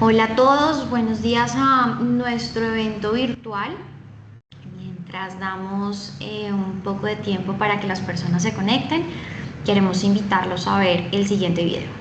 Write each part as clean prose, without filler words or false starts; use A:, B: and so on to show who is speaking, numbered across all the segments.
A: Hola a todos, buenos días a nuestro evento virtual. Mientras damos un poco de tiempo para que las personas se conecten, queremos invitarlos a ver el siguiente video.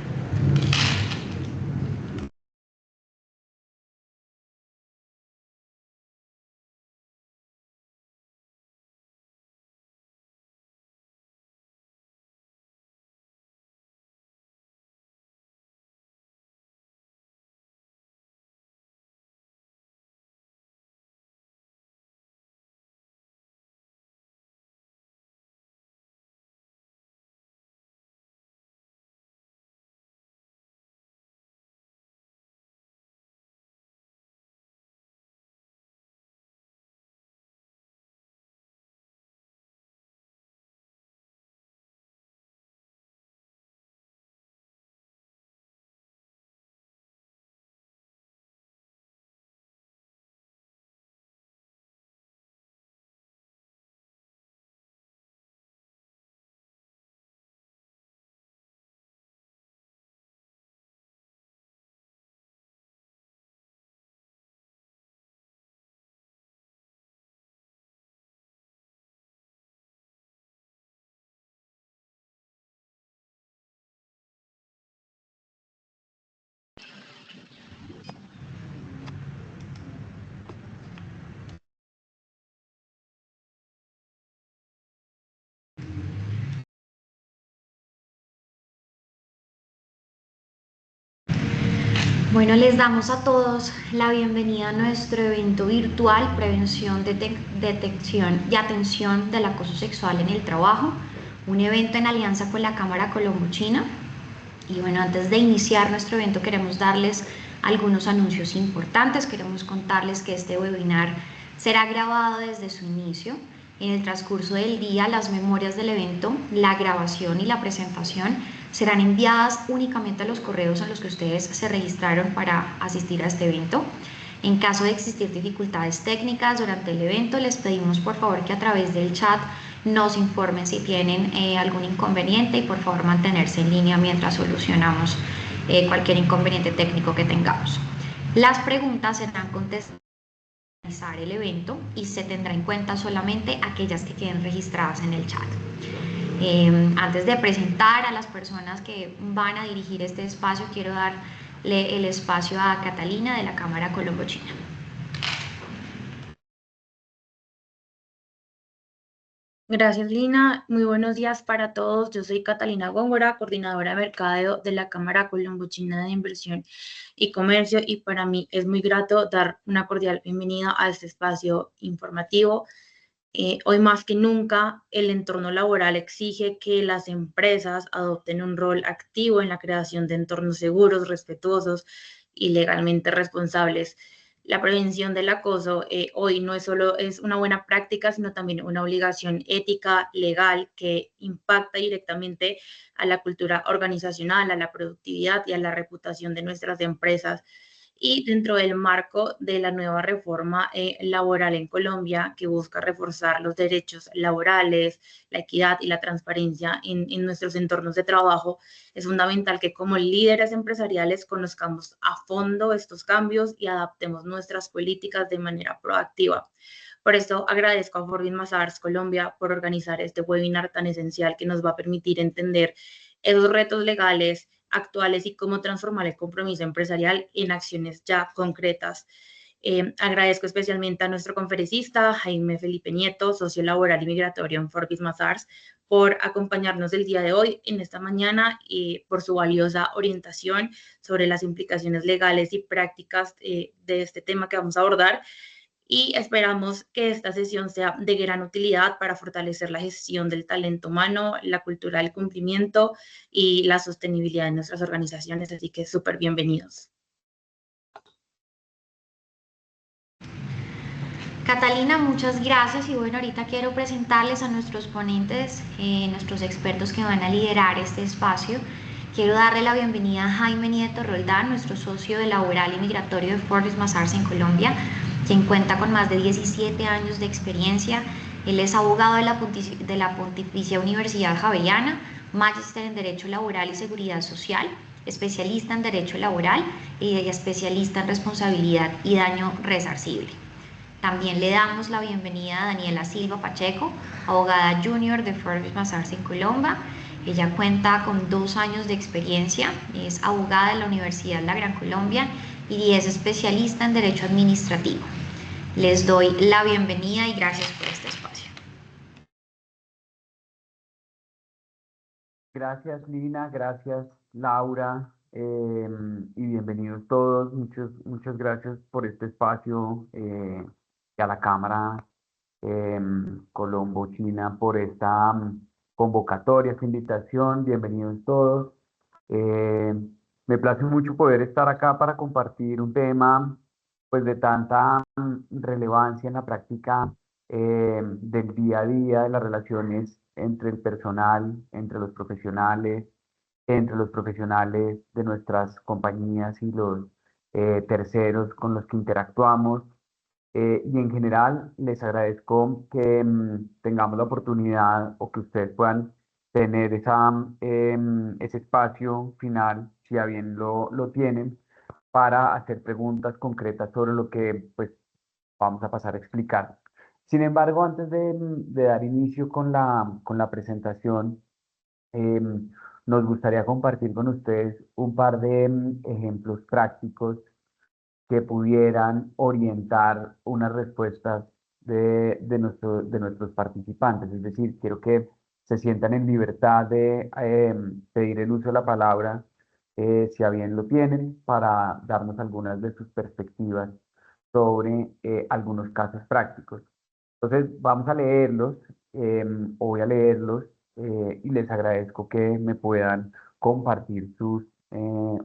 A: Bueno, les damos a todos la bienvenida a nuestro evento virtual Prevención, Detección y Atención del Acoso Sexual en el Trabajo, un evento en alianza con la Cámara Colombo-China. Y bueno, antes de iniciar nuestro evento queremos darles algunos anuncios importantes. Queremos contarles que este webinar será grabado desde su inicio. En el transcurso del día, las memorias del evento, la grabación y la presentación serán enviadas únicamente a los correos en los que ustedes se registraron para asistir a este evento. En caso de existir dificultades técnicas durante el evento, les pedimos por favor que a través del chat nos informen si tienen algún inconveniente y por favor mantenerse en línea mientras solucionamos cualquier inconveniente técnico que tengamos. Las preguntas serán contestadas al finalizar el evento y se tendrá en cuenta solamente aquellas que queden registradas en el chat. Antes de presentar a las personas que van a dirigir este espacio, quiero darle el espacio a Catalina de la Cámara Colombo-China.
B: Gracias, Lina. Muy buenos días para todos. Yo soy Catalina Góngora, coordinadora de mercadeo de la Cámara Colombo-China de Inversión y Comercio, y para mí es muy grato dar una cordial bienvenida a este espacio informativo. Hoy más que nunca, el entorno laboral exige que las empresas adopten un rol activo en la creación de entornos seguros, respetuosos y legalmente responsables. La prevención del acoso hoy no es solo es una buena práctica, sino también una obligación ética, legal, que impacta directamente a la cultura organizacional, a la productividad y a la reputación de nuestras empresas. Y dentro del marco de la nueva reforma laboral en Colombia, que busca reforzar los derechos laborales, la equidad y la transparencia en nuestros entornos de trabajo, es fundamental que como líderes empresariales conozcamos a fondo estos cambios y adaptemos nuestras políticas de manera proactiva. Por eso agradezco a Forbes Mazars Colombia por organizar este webinar tan esencial que nos va a permitir entender esos retos legales actuales y cómo transformar el compromiso empresarial en acciones ya concretas. Agradezco especialmente a nuestro conferencista, Jaime Felipe Nieto, socio laboral y migratorio en Forbes Mazars, por acompañarnos el día de hoy, en esta mañana, y por su valiosa orientación sobre las implicaciones legales y prácticas de este tema que vamos a abordar. Y esperamos que esta sesión sea de gran utilidad para fortalecer la gestión del talento humano, la cultura del cumplimiento y la sostenibilidad de nuestras organizaciones. Así que súper bienvenidos.
A: Catalina, muchas gracias y bueno, ahorita quiero presentarles a nuestros ponentes, nuestros expertos que van a liderar este espacio. Quiero darle la bienvenida a Jaime Nieto Roldán, nuestro socio de laboral y migratorio de Forbes Mazars en Colombia, quien cuenta con más de 17 años de experiencia. Él es abogado de la Pontificia Universidad Javeriana, magíster en Derecho Laboral y Seguridad Social, especialista en Derecho Laboral y especialista en Responsabilidad y Daño Resarcible. También le damos la bienvenida a Daniela Silva Pacheco, abogada junior de Forbes Mazars en Colombia. Ella cuenta con 2 años de experiencia, es abogada de la Universidad La Gran Colombia y es especialista en Derecho Administrativo. Les doy la bienvenida y gracias por este espacio.
C: Gracias Lina, gracias Laura y bienvenidos todos. Muchas gracias por este espacio y a la Cámara Colombo China por esta convocatoria, esta invitación. Bienvenidos todos. Eh, Me place mucho poder estar acá para compartir un tema pues de tanta relevancia en la práctica del día a día, de las relaciones entre el personal, entre los profesionales de nuestras compañías y los terceros con los que interactuamos. Y en general les agradezco que tengamos la oportunidad o que ustedes puedan tener ese espacio final, si a bien lo tienen, para hacer preguntas concretas sobre lo que pues, vamos a pasar a explicar. Sin embargo, antes de dar inicio con la presentación, nos gustaría compartir con ustedes un par de ejemplos prácticos que pudieran orientar unas respuestas de nuestros participantes. Es decir, quiero que se sientan en libertad de pedir el uso de la palabra, si a bien lo tienen, para darnos algunas de sus perspectivas sobre algunos casos prácticos. Entonces, vamos a leerlos, o voy a leerlos, y les agradezco que me puedan compartir sus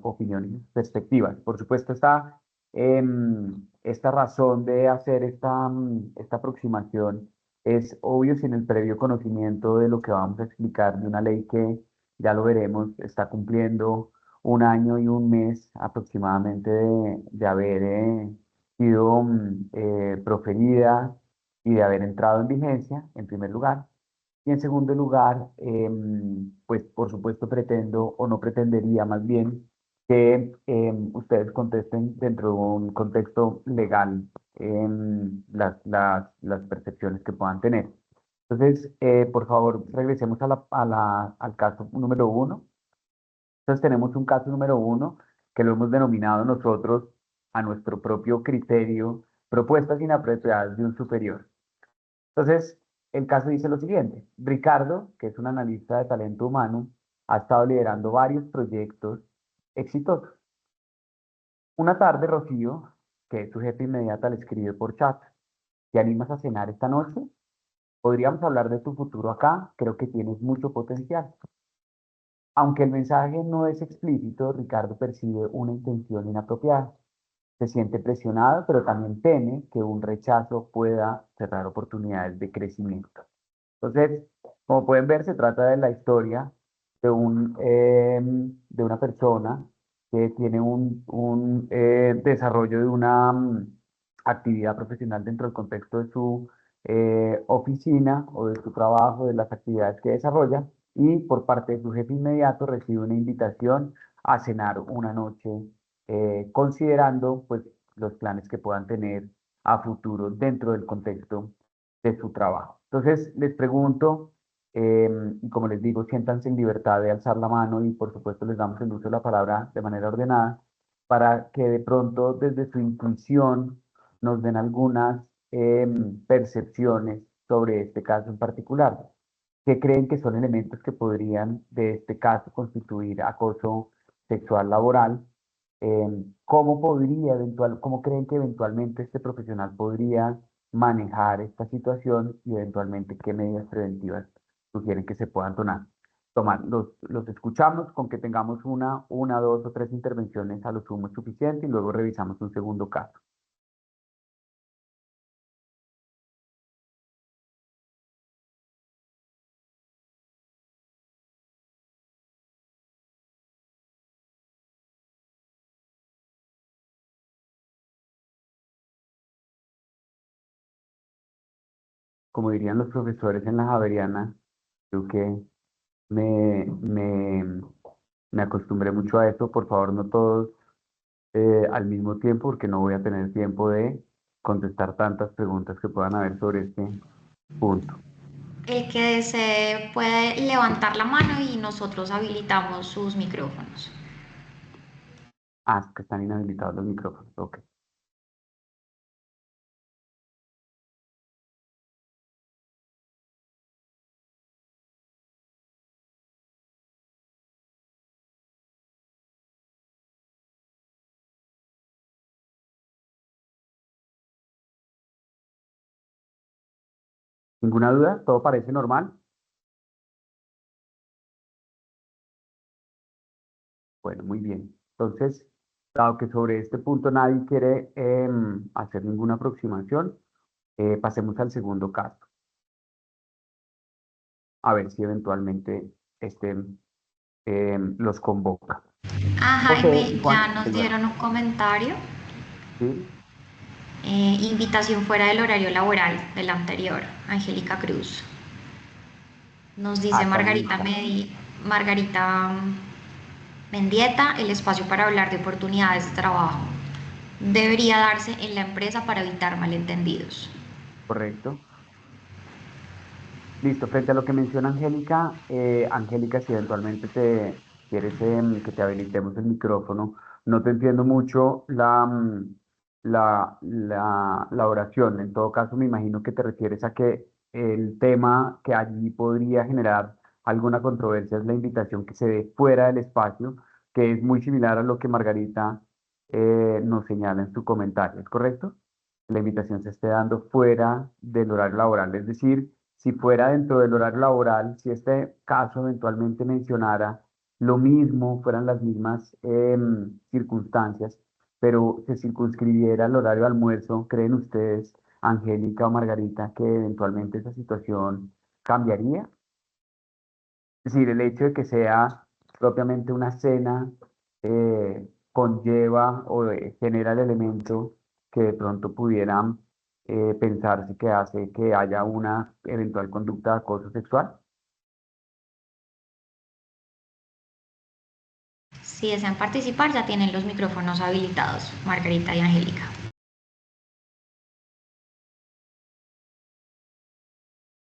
C: opiniones y perspectivas. Por supuesto, esta razón de hacer esta aproximación es obvio sin el previo conocimiento de lo que vamos a explicar de una ley que, ya lo veremos, está cumpliendo 1 año y 1 mes aproximadamente de haber sido proferida y de haber entrado en vigencia, en primer lugar. Y en segundo lugar, pues por supuesto pretendo, o no pretendería más bien, que ustedes contesten dentro de un contexto legal las percepciones que puedan tener. Entonces, por favor, regresemos al caso número 1. Entonces tenemos un caso número 1 que lo hemos denominado nosotros a nuestro propio criterio, propuestas inapropiadas de un superior. Entonces, el caso dice lo siguiente. Ricardo, que es un analista de talento humano, ha estado liderando varios proyectos exitosos. Una tarde, Rocío, que es su jefe inmediata, le escribe por chat: ¿te animas a cenar esta noche? Podríamos hablar de tu futuro acá, creo que tienes mucho potencial. Aunque el mensaje no es explícito, Ricardo percibe una intención inapropiada. Se siente presionado, pero también teme que un rechazo pueda cerrar oportunidades de crecimiento. Entonces, como pueden ver, se trata de la historia de una persona que tiene un desarrollo de una actividad profesional dentro del contexto de su oficina o de su trabajo, de las actividades que desarrolla, y por parte de su jefe inmediato recibe una invitación a cenar una noche, considerando pues los planes que puedan tener a futuro dentro del contexto de su trabajo. Entonces, les pregunto, y como les digo, siéntanse en libertad de alzar la mano y por supuesto les damos el uso de la palabra de manera ordenada para que de pronto desde su intuición nos den algunas percepciones sobre este caso en particular. ¿Qué creen que son elementos que podrían de este caso constituir acoso sexual laboral? ¿Cómo creen que eventualmente este profesional podría manejar esta situación y eventualmente qué medidas preventivas sugieren que se puedan tomar? Los escuchamos con que tengamos una, 2 o 3 intervenciones a lo sumo es suficiente y luego revisamos un segundo caso. Como dirían los profesores en la Javeriana, creo que me me acostumbré mucho a eso. Por favor, no todos al mismo tiempo, porque no voy a tener tiempo de contestar tantas preguntas que puedan haber sobre este punto.
A: El que desee puede levantar la mano y nosotros habilitamos sus micrófonos.
C: Ah, es que están inhabilitados los micrófonos. Ok. ¿Ninguna duda? ¿Todo parece normal? Bueno, muy bien. Entonces, dado que sobre este punto nadie quiere hacer ninguna aproximación, pasemos al segundo caso. A ver si eventualmente este los convoca.
A: Ah,
C: José y
A: Jaime,
C: Juan,
A: ya nos
C: señora.
A: dieron un comentario.
C: ¿Sí?
A: Invitación fuera del horario laboral del anterior, Angélica Cruz. Nos dice
C: Ah, están listas.
A: Margarita Mendieta, el espacio para hablar de oportunidades de trabajo debería darse en la empresa para evitar malentendidos.
C: Correcto. Listo. Frente a lo que menciona Angélica, Angélica, si eventualmente te quieres que te habilitemos el micrófono, no te entiendo mucho la oración. En todo caso, me imagino que te refieres a que el tema que allí podría generar alguna controversia es la invitación que se dé fuera del espacio, que es muy similar a lo que Margarita nos señala en su comentario. ¿Es correcto? La invitación se esté dando fuera del horario laboral, es decir, si fuera dentro del horario laboral, si este caso eventualmente mencionara lo mismo, fueran las mismas circunstancias, pero se circunscribiera el horario de almuerzo, ¿creen ustedes, Angélica o Margarita, que eventualmente esa situación cambiaría? Es decir, el hecho de que sea propiamente una cena conlleva o genera el elemento que de pronto pudieran pensarse que hace que haya una eventual conducta de acoso sexual.
A: Si desean participar, ya tienen los micrófonos habilitados, Margarita y Angélica.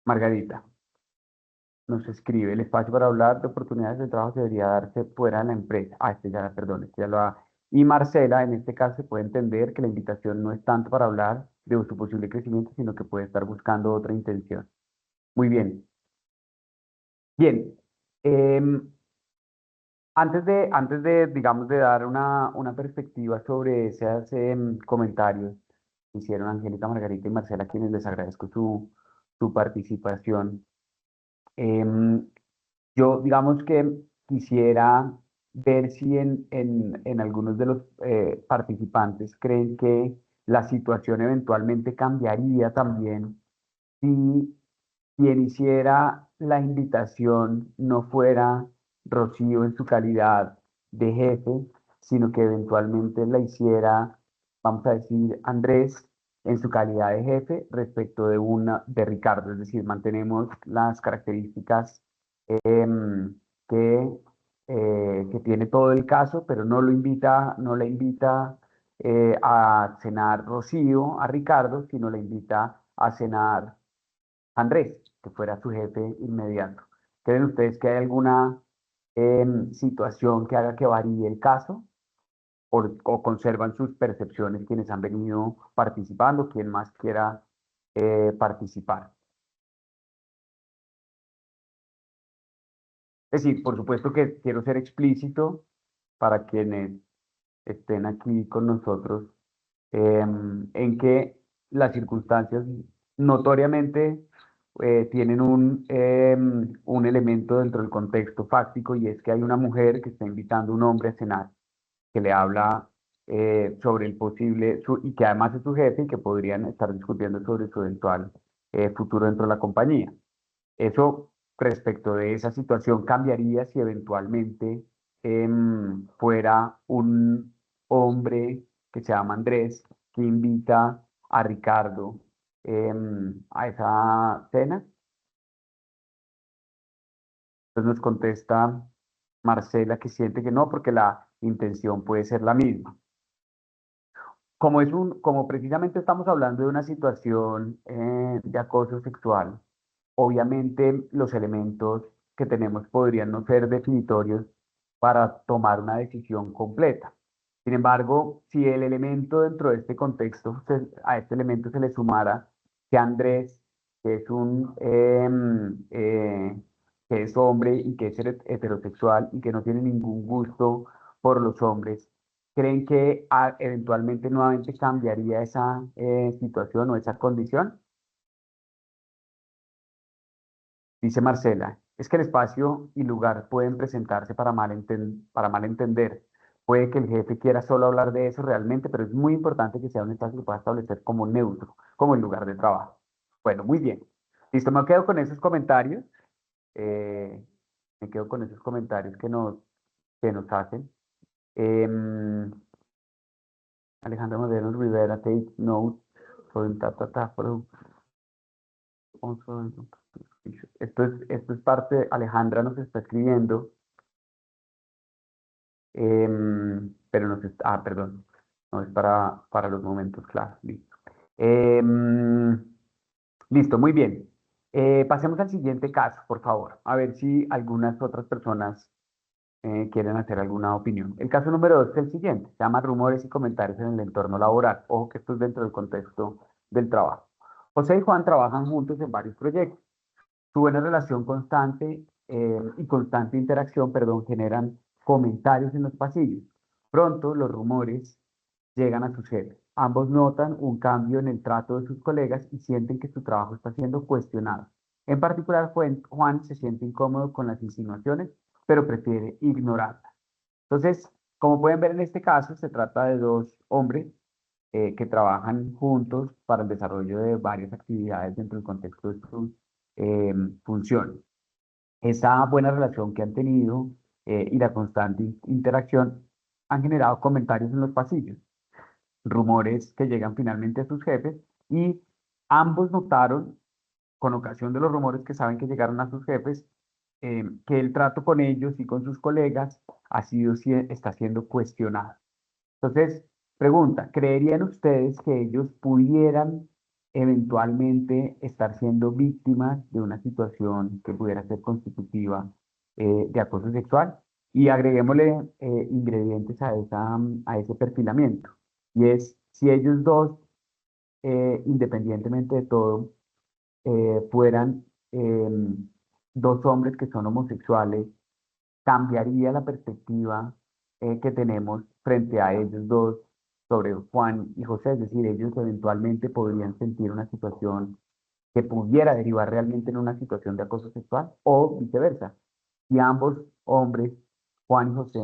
C: Margarita nos escribe, el espacio para hablar de oportunidades de trabajo debería darse fuera de la empresa. Ah, este ya, perdón, este ya lo ha. Y Marcela, en este caso, se puede entender que la invitación no es tanto para hablar de su posible crecimiento, sino que puede estar buscando otra intención. Muy bien. Bien, em, digamos, de dar una perspectiva sobre esos comentarios que hicieron Angélica, Margarita y Marcela, a quienes les agradezco su participación. em, yo, digamos que quisiera ver si en algunos de los participantes creen que la situación eventualmente cambiaría también si quien hiciera la invitación no fuera Rocío en su calidad de jefe, sino que eventualmente la hiciera, vamos a decir, Andrés en su calidad de jefe respecto de Ricardo. Es decir, mantenemos las características em, que, que tiene todo el caso, pero no la invita a cenar Rocío, a Ricardo, sino la invita a cenar Andrés, que fuera su jefe inmediato. ¿Creen ustedes que hay alguna situación que haga que varíe el caso? O conservan sus percepciones quienes han venido participando, quien más quiera participar? Es decir, por supuesto que quiero ser explícito para quienes estén aquí con nosotros, en que las circunstancias notoriamente tienen un elemento dentro del contexto fáctico, y es que hay una mujer que está invitando a un hombre a cenar, que le habla sobre el posible, y que además es su jefe y que podrían estar discutiendo sobre su eventual futuro dentro de la compañía. Eso respecto de esa situación cambiaría si eventualmente fuera un hombre que se llama Andrés que invita a Ricardo a esa cena. Entonces nos contesta Marcela que siente que no, porque la intención puede ser la misma. Como precisamente estamos hablando de una situación de acoso sexual, obviamente los elementos que tenemos podrían no ser definitorios para tomar una decisión completa. Sin embargo, si el elemento dentro de este contexto, a este elemento se le sumara que Andrés, que es que es hombre y que es heterosexual y que no tiene ningún gusto por los hombres, ¿creen que eventualmente nuevamente cambiaría esa situación o esa condición? Dice Marcela, es que el espacio y lugar pueden presentarse para malentender. Puede que el jefe quiera solo hablar de eso realmente, pero es muy importante que sea un espacio que pueda establecer como neutro, como el lugar de trabajo. Bueno, muy bien. Listo, me quedo con esos comentarios. eh, Me quedo con esos comentarios que nos hacen. Em, Alejandra Modelo Rivera, take note. Soy ta, ta, ta, pero- esto es parte, Alejandra nos está escribiendo. Pero no sé, perdón, no es para los momentos claros, listo. Em, Listo, muy bien. Pasemos al siguiente caso, por favor, a ver si algunas otras personas quieren hacer alguna opinión. El caso número 2 es el siguiente, se llama rumores y comentarios en el entorno laboral. Ojo que esto es dentro del contexto del trabajo. José y Juan trabajan juntos en varios proyectos. Su buena relación constante y constante interacción, perdón, generan comentarios en los pasillos. Pronto los rumores llegan a sus jefes. Ambos notan un cambio en el trato de sus colegas y sienten que su trabajo está siendo cuestionado. En particular, Juan se siente incómodo con las insinuaciones, pero prefiere ignorarlas. Entonces, como pueden ver en este caso, se trata de dos hombres que trabajan juntos para el desarrollo de varias actividades dentro del contexto de sus funciones. Esa buena relación que han tenido y la constante interacción han generado comentarios en los pasillos, rumores que llegan finalmente a sus jefes y ambos notaron, con ocasión de los rumores que saben que llegaron a sus jefes, que el trato con ellos y con sus colegas está siendo cuestionado. Entonces, pregunta, ¿creerían ustedes que ellos pudieran eventualmente estar siendo víctimas de una situación que pudiera ser constitutiva de acoso sexual? Y agreguémosle ingredientes a ese perfilamiento. Y es, si ellos dos, independientemente de todo, fueran dos hombres que son homosexuales, cambiaría la perspectiva que tenemos frente a ellos dos sobre Juan y José, es decir, ellos eventualmente podrían sentir una situación que pudiera derivar realmente en una situación de acoso sexual o viceversa. Si ambos hombres, Juan y José,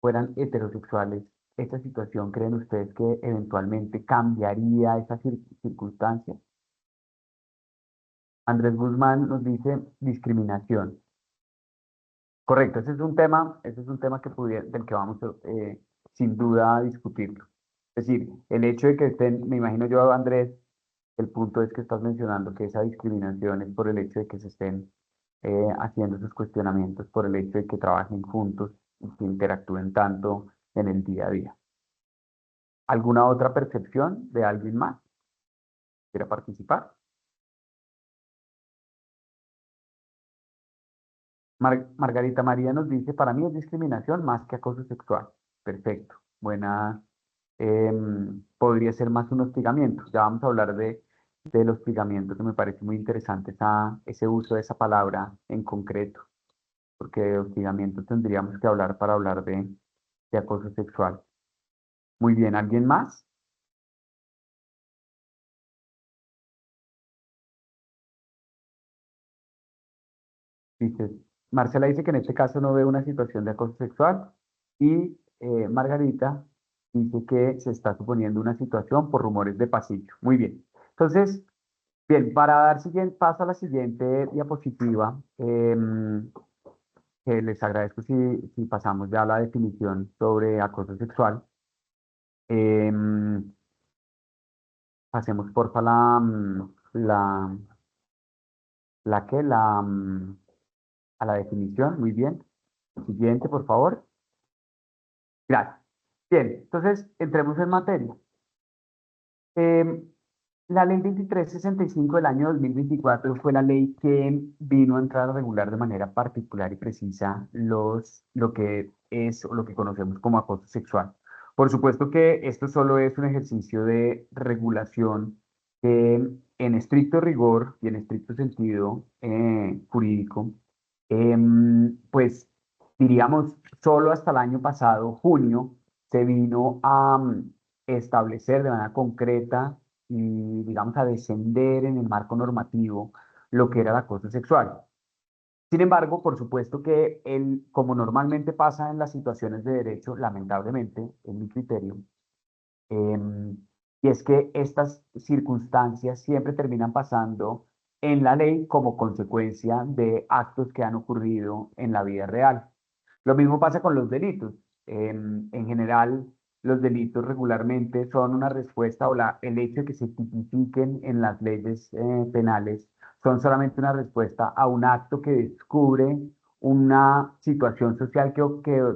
C: fueran heterosexuales, ¿esta situación creen ustedes que eventualmente cambiaría esa circunstancia? Andrés Guzmán nos dice discriminación. Correcto, ese es un tema del que vamos sin duda a discutirlo. Es decir, el hecho de que estén, me imagino yo, Andrés, el punto es que estás mencionando que esa discriminación es por el hecho de que se estén haciendo esos cuestionamientos, por el hecho de que trabajen juntos y que interactúen tanto en el día a día. ¿Alguna otra percepción de alguien más? ¿Quiere participar? Margarita María nos dice, para mí es discriminación más que acoso sexual. Perfecto, buena. Podría ser más un hostigamiento. Ya vamos a hablar del hostigamiento, que me parece muy interesante ese uso de esa palabra en concreto, porque de hostigamiento tendríamos que hablar para hablar de acoso sexual. Muy bien, ¿alguien más? Dice, Marcela dice que en este caso no ve una situación de acoso sexual y Margarita dice que se está suponiendo una situación por rumores de pasillo. Muy bien. Entonces, bien, para dar paso a la siguiente diapositiva, que les agradezco si pasamos ya a la definición sobre acoso sexual. Em, Pasemos porfa a la definición, muy bien. Siguiente, por favor. Gracias. Bien, entonces entremos en materia. Em, la ley 2365 del año 2024 fue la ley que vino a entrar a regular de manera particular y precisa lo que es o lo que conocemos como acoso sexual. Por supuesto que esto solo es un ejercicio de regulación que en estricto rigor y en estricto sentido jurídico, pues diríamos, solo hasta el año pasado, junio, se vino a establecer de manera concreta y, digamos, a descender en el marco normativo lo que era el acoso sexual. Sin embargo, por supuesto que como normalmente pasa en las situaciones de derecho, lamentablemente, en mi criterio, em, y es que estas circunstancias siempre terminan pasando en la ley como consecuencia de actos que han ocurrido en la vida real. Lo mismo pasa con los delitos. En general, los delitos regularmente son una respuesta o el hecho de que se tipifiquen en las leyes penales son solamente una respuesta a un acto que descubre una situación social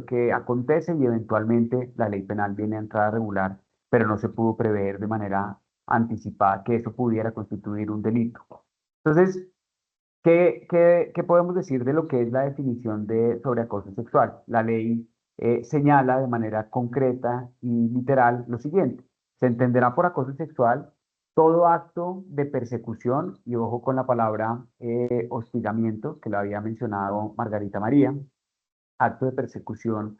C: que acontece y eventualmente la ley penal viene a entrar a regular, pero no se pudo prever de manera anticipada que eso pudiera constituir un delito. Entonces, ¿qué podemos decir de lo que es la definición sobre acoso sexual? La ley señala de manera concreta y literal lo siguiente. Se entenderá por acoso sexual todo acto de persecución, y ojo con la palabra hostigamiento, que lo había mencionado Margarita María, acto de persecución,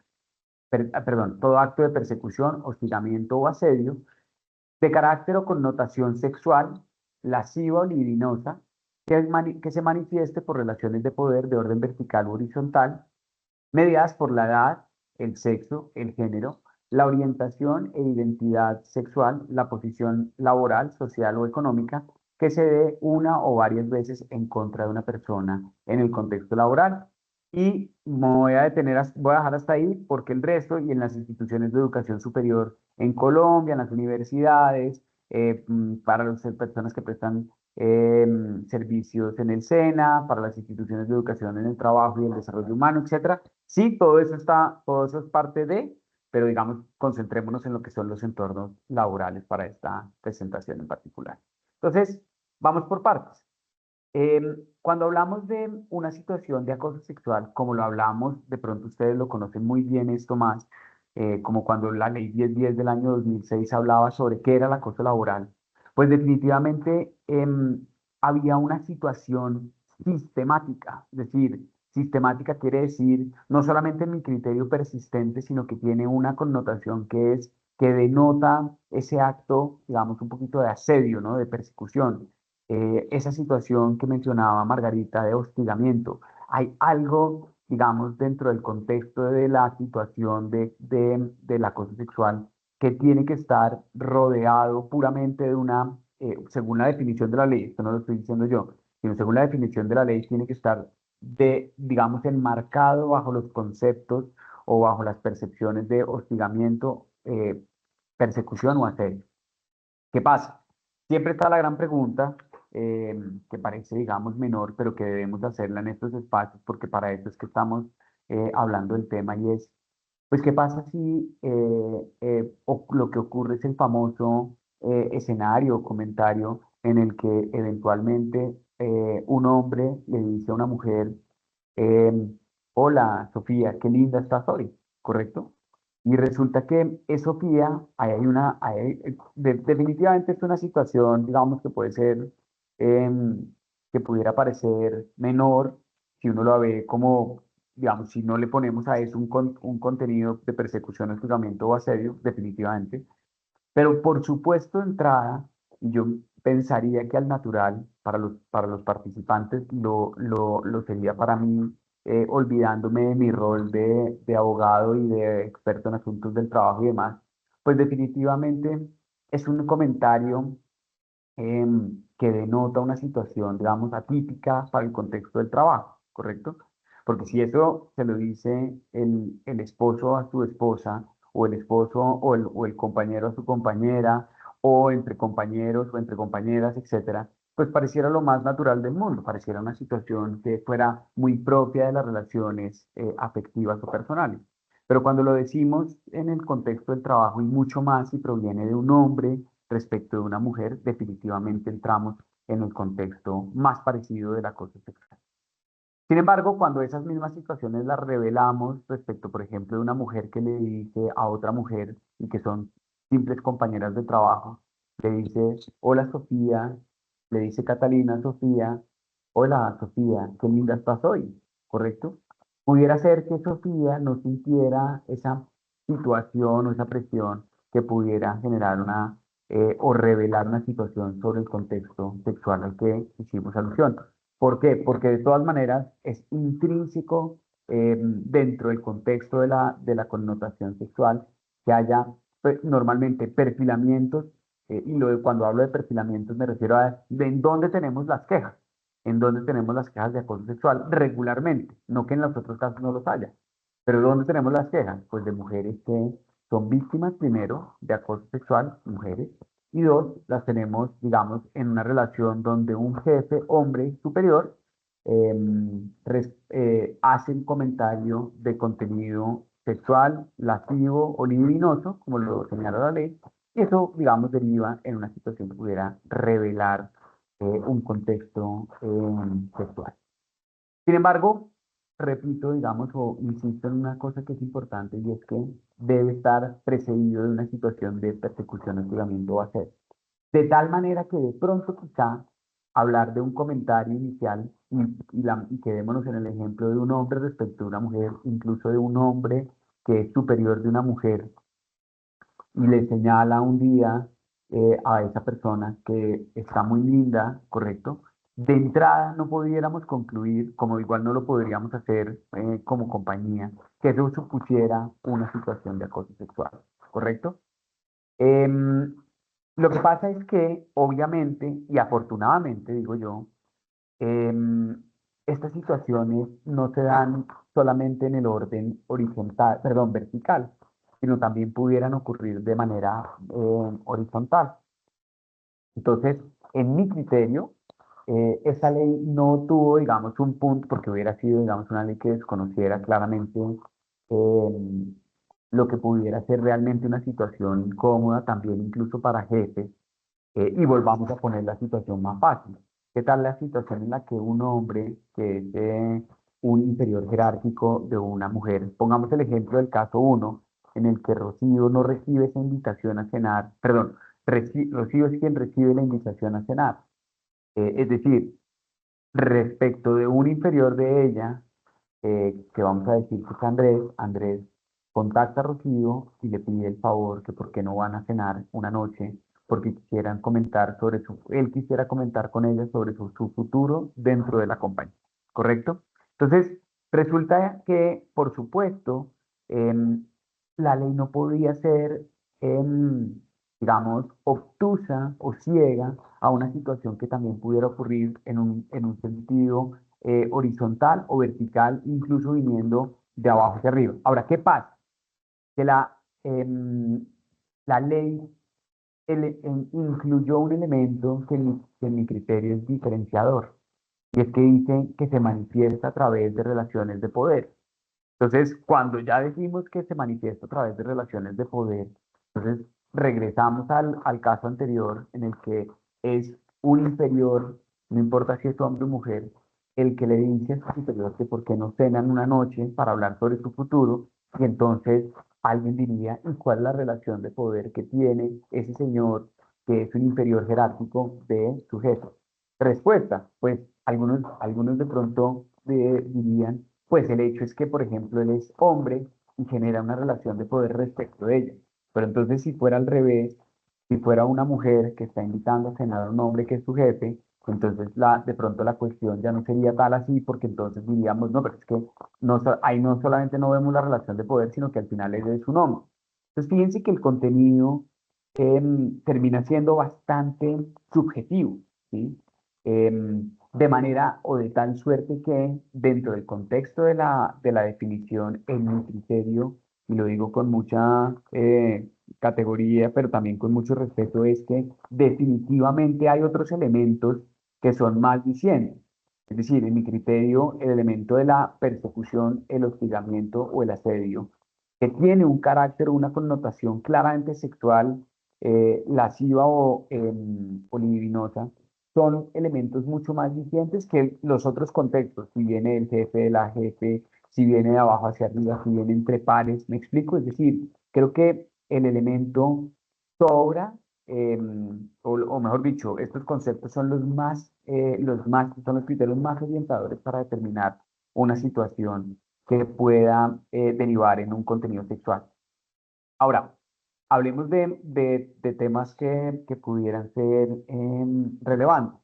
C: perdón, todo acto de persecución, hostigamiento o asedio de carácter o connotación sexual, lasciva o libidinosa, que se manifieste por relaciones de poder de orden vertical o horizontal, mediadas por la edad, el sexo, el género, la orientación e identidad sexual, la posición laboral, social o económica, que se dé una o varias veces en contra de una persona en el contexto laboral. Y me voy a voy a dejar hasta ahí porque el resto y en las instituciones de educación superior en Colombia, en las universidades, para las personas que prestan servicios en el SENA, para las instituciones de educación en el trabajo y el desarrollo humano, etcétera. Sí, todo eso es parte de, pero digamos, concentrémonos en lo que son los entornos laborales para esta presentación en particular. Entonces, vamos por partes. Cuando hablamos de una situación de acoso sexual, como lo hablamos, de pronto ustedes lo conocen muy bien esto más, como cuando la ley 1010 del año 2006 hablaba sobre qué era el acoso laboral, pues definitivamente había una situación sistemática, es decir, sistemática quiere decir no solamente en mi criterio persistente, sino que tiene una connotación que denota ese acto, digamos, un poquito de asedio, ¿no? De persecución, esa situación que mencionaba Margarita de hostigamiento. Hay algo, digamos, dentro del contexto de la situación del acoso sexual que tiene que estar rodeado puramente de una, según la definición de la ley, esto no lo estoy diciendo yo, sino según la definición de la ley, tiene que estar digamos, enmarcado bajo los conceptos o bajo las percepciones de hostigamiento, persecución o asedio. ¿Qué pasa? Siempre está la gran pregunta, que parece, digamos, menor, pero que debemos hacerla en estos espacios, porque para eso es que estamos hablando del tema, y es, pues, ¿qué pasa si lo que ocurre es el famoso escenario o comentario en el que eventualmente un hombre le dice a una mujer, hola, Sofía, qué linda estás hoy, ¿correcto? Y resulta que Sofía, definitivamente es una situación, digamos, que puede ser, que pudiera parecer menor si uno lo ve como, digamos, si no le ponemos a eso un contenido de persecución, hostigamiento o asedio, definitivamente. Pero por supuesto, de entrada, yo pensaría que al natural, para los participantes, lo sería para mí, olvidándome de mi rol de abogado y de experto en asuntos del trabajo y demás, pues definitivamente es un comentario que denota una situación, digamos, atípica para el contexto del trabajo, ¿correcto? Porque si eso se lo dice el esposo a su esposa, o el esposo o el compañero a su compañera, o entre compañeros o entre compañeras, etcétera, pues pareciera lo más natural del mundo, pareciera una situación que fuera muy propia de las relaciones afectivas o personales. Pero cuando lo decimos en el contexto del trabajo y mucho más si proviene de un hombre respecto de una mujer, definitivamente entramos en el contexto más parecido del acoso sexual. Sin embargo, cuando esas mismas situaciones las revelamos respecto, por ejemplo, de una mujer que le dice a otra mujer y que son simples compañeras de trabajo, le dice, hola Sofía, le dice Catalina a Sofía, hola Sofía, qué linda estás hoy, ¿correcto? Pudiera ser que Sofía no sintiera esa situación o esa presión que pudiera generar o revelar una situación sobre el contexto sexual al que hicimos alusión. ¿Por qué? Porque de todas maneras es intrínseco dentro del contexto de la connotación sexual que haya normalmente perfilamientos, cuando hablo de perfilamientos me refiero a en dónde tenemos las quejas, en dónde tenemos las quejas de acoso sexual regularmente, no que en los otros casos no los haya, pero ¿dónde tenemos las quejas? Pues de mujeres que son víctimas primero de acoso sexual, mujeres, y dos, las tenemos, digamos, en una relación donde un jefe, hombre superior, hace un comentario de contenido sexual, lascivo o libidinoso, como lo señala la ley, y eso, digamos, deriva en una situación que pudiera revelar un contexto sexual. Sin embargo, repito, digamos, o insisto en una cosa que es importante y es que debe estar precedido de una situación de persecución, hostigamiento o asedio. De tal manera que de pronto quizá hablar de un comentario inicial y quedémonos en el ejemplo de un hombre respecto a una mujer, incluso de un hombre que es superior de una mujer y le señala un día a esa persona que está muy linda, ¿correcto? De entrada no pudiéramos concluir, como igual no lo podríamos hacer como compañía, que eso supusiera una situación de acoso sexual, ¿correcto? Em, lo que pasa es que, obviamente, y afortunadamente, digo yo, em, estas situaciones no se dan solamente en el orden horizontal, perdón, vertical, sino también pudieran ocurrir de manera horizontal. Entonces, en mi criterio, esa ley no tuvo, digamos, un punto, porque hubiera sido, digamos, una ley que desconociera claramente lo que pudiera ser realmente una situación incómoda, también incluso para jefes, y volvamos a poner la situación más fácil. ¿Qué tal la situación en la que un hombre que es un inferior jerárquico de una mujer, pongamos el ejemplo del caso uno, en el que Rocío no recibe esa invitación a cenar, perdón, Rocío es quien recibe la invitación a cenar. Es decir, respecto de un inferior de ella, que vamos a decir que es Andrés, Andrés contacta a Rocío y le pide el favor que por qué no van a cenar una noche, porque quisieran comentar sobre él quisiera comentar con ella sobre su futuro dentro de la compañía, ¿correcto? Entonces, resulta que, por supuesto, em, la ley no podía ser, digamos, obtusa o ciega a una situación que también pudiera ocurrir en un sentido horizontal o vertical, incluso viniendo de abajo hacia arriba. Ahora, ¿qué pasa? Que la ley incluyó un elemento que en mi criterio es diferenciador, y es que dice que se manifiesta a través de relaciones de poder. Entonces, cuando ya decimos que se manifiesta a través de relaciones de poder, entonces regresamos al caso anterior en el que es un inferior, no importa si es hombre o mujer, el que le dice a su superior que por qué no cenan una noche para hablar sobre su futuro, y entonces alguien diría, ¿y cuál es la relación de poder que tiene ese señor que es un inferior jerárquico de su jefe? Respuesta, pues algunos de pronto dirían, pues el hecho es que, por ejemplo, él es hombre y genera una relación de poder respecto de ella. Pero entonces, si fuera al revés, si fuera una mujer que está invitando a cenar a un hombre que es su jefe, entonces de pronto la cuestión ya no sería tal así, porque entonces diríamos, no, pero es que ahí no solamente no vemos la relación de poder, sino que al final él es un hombre. Entonces, fíjense que el contenido termina siendo bastante subjetivo, ¿sí? De manera o de tal suerte que dentro del contexto de la definición, en mi criterio, y lo digo con mucha categoría, pero también con mucho respeto, es que definitivamente hay otros elementos que son más dicientes. Es decir, en mi criterio, el elemento de la persecución, el hostigamiento o el asedio, que tiene un carácter, una connotación claramente sexual, lasciva o libidinosa, son elementos mucho más dicientes que los otros contextos. Si viene el jefe de la jefe, si viene de abajo hacia arriba, si viene entre pares, ¿me explico? Es decir, creo que el elemento sobra, o mejor dicho, estos conceptos son son los criterios más orientadores para determinar una situación que pueda derivar en un contenido sexual. Ahora, hablemos de temas que pudieran ser relevantes.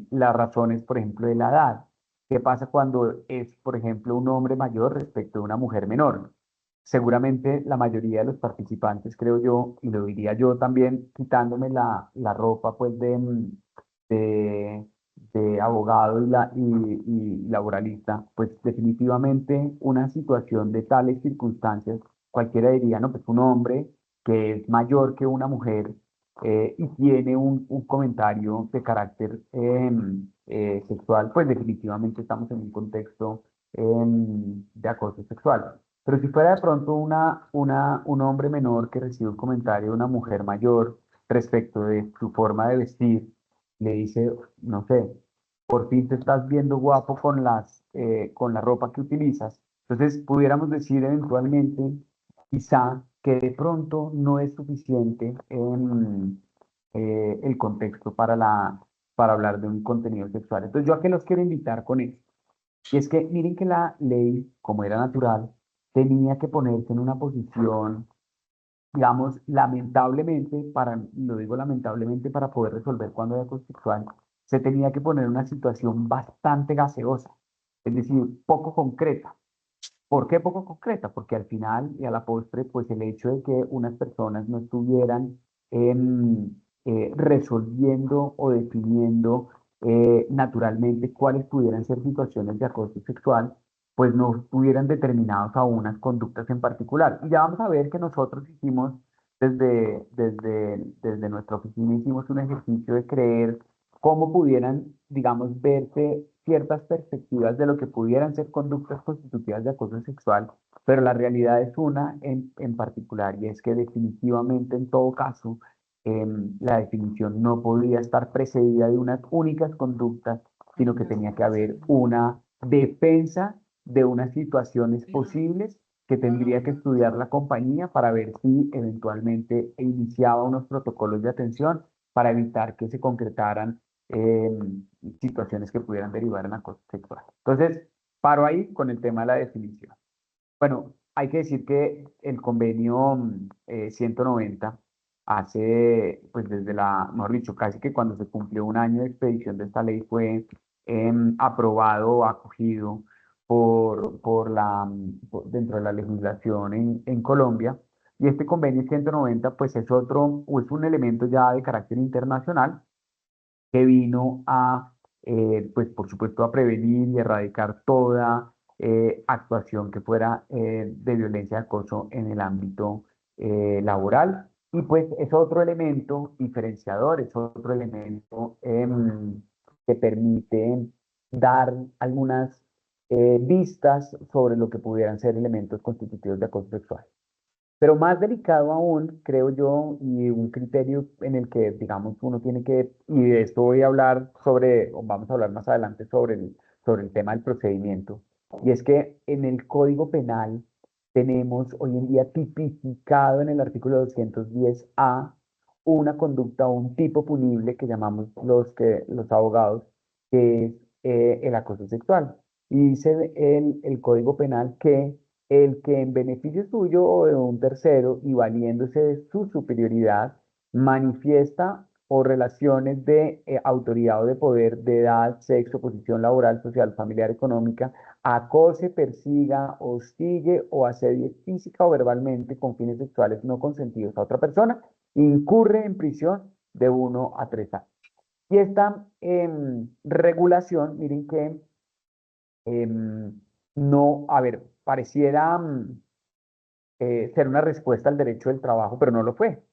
C: Las razones, por ejemplo, de la edad. ¿Qué pasa cuando es, por ejemplo, un hombre mayor respecto de una mujer menor? Seguramente la mayoría de los participantes, creo yo, y lo diría yo también, quitándome la ropa pues de, de abogado y laboralista, pues definitivamente una situación de tales circunstancias, cualquiera diría, no, pues un hombre que es mayor que una mujer y tiene un comentario de carácter sexual, pues definitivamente estamos en un contexto de acoso sexual. Pero si fuera de pronto un hombre menor que recibe un comentario de una mujer mayor respecto de su forma de vestir, le dice, no sé, por fin te estás viendo guapo con la ropa que utilizas. Entonces, pudiéramos decir eventualmente, quizá, que de pronto no es suficiente el contexto para hablar de un contenido sexual. Entonces, ¿yo a qué los quiero invitar con esto? Y es que miren que la ley, como era natural, tenía que ponerse en una posición, digamos, lamentablemente, lo digo lamentablemente, para poder resolver cuando hay acoso sexual, se tenía que poner en una situación bastante gaseosa, es decir, poco concreta. ¿Por qué poco concreta? Porque al final y a la postre, pues el hecho de que unas personas no estuvieran resolviendo o definiendo naturalmente cuáles pudieran ser situaciones de acoso sexual, pues no estuvieran determinados a unas conductas en particular. Y ya vamos a ver que nosotros hicimos, desde nuestra oficina, hicimos un ejercicio de creer cómo pudieran, digamos, verse ciertas perspectivas de lo que pudieran ser conductas constitutivas de acoso sexual, pero la realidad es una en particular, y es que definitivamente en todo caso, la definición no podía estar precedida de unas únicas conductas, sino que tenía que haber una defensa de unas situaciones posibles que tendría que estudiar la compañía para ver si eventualmente iniciaba unos protocolos de atención para evitar que se concretaran situaciones que pudieran derivar en acoso sexual. Entonces, paro ahí con el tema de la definición. Bueno, hay que decir que el convenio 190 hace, pues desde mejor dicho, casi que cuando se cumplió un año de expedición de esta ley fue aprobado, acogido dentro de la legislación en Colombia. Y este convenio 190 pues es un elemento ya de carácter internacional que vino pues por supuesto, a prevenir y erradicar toda actuación que fuera de violencia y acoso en el ámbito laboral. Y pues es otro elemento diferenciador, es otro elemento que permite dar algunas vistas sobre lo que pudieran ser elementos constitutivos de acoso sexual. Pero más delicado aún, creo yo, y un criterio en el que, digamos, uno tiene que, y de esto voy a hablar o vamos a hablar más adelante sobre el tema del procedimiento, y es que en el Código Penal tenemos hoy en día tipificado en el artículo 210A una conducta o un tipo punible que llamamos los abogados, que es el acoso sexual. Y dice el Código Penal que el que en beneficio suyo o de un tercero y valiéndose de su superioridad manifiesta o relaciones de autoridad o de poder, de edad, sexo, posición laboral, social, familiar, económica, acose, persiga, hostigue o asedie física o verbalmente con fines sexuales no consentidos a otra persona, incurre en prisión de 1 a 3 años. Y esta regulación, miren que no, a ver, pareciera ser una respuesta al derecho del trabajo, pero no lo fue.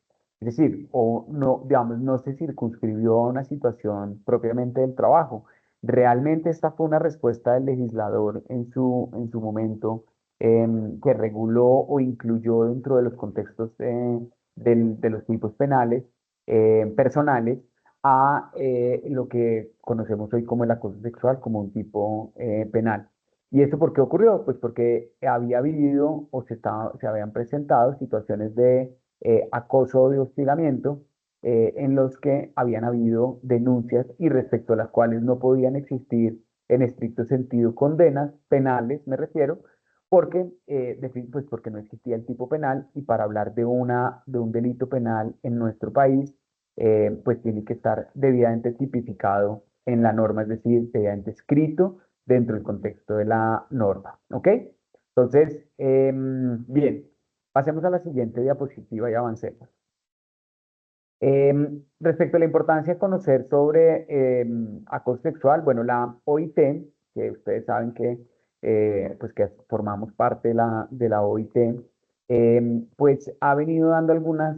C: Es decir, o no, digamos, no se circunscribió a una situación propiamente del trabajo. Realmente esta fue una respuesta del legislador en su momento, que reguló o incluyó dentro de los contextos de los tipos penales personales a lo que conocemos hoy como el acoso sexual, como un tipo penal. ¿Y esto por qué ocurrió? Pues porque había habido o se habían presentado situaciones de acoso o de hostigamiento en los que habían habido denuncias y respecto a las cuales no podían existir en estricto sentido condenas penales, me refiero, porque, pues porque no existía el tipo penal y para hablar de un delito penal en nuestro país, pues tiene que estar debidamente tipificado en la norma, es decir, debidamente escrito dentro del contexto de la norma. ¿Ok? Entonces, bien, pasemos a la siguiente diapositiva y avancemos. Respecto a la importancia de conocer sobre acoso sexual, bueno, la OIT, que ustedes saben que, pues que formamos parte de la OIT, pues ha venido dando algunas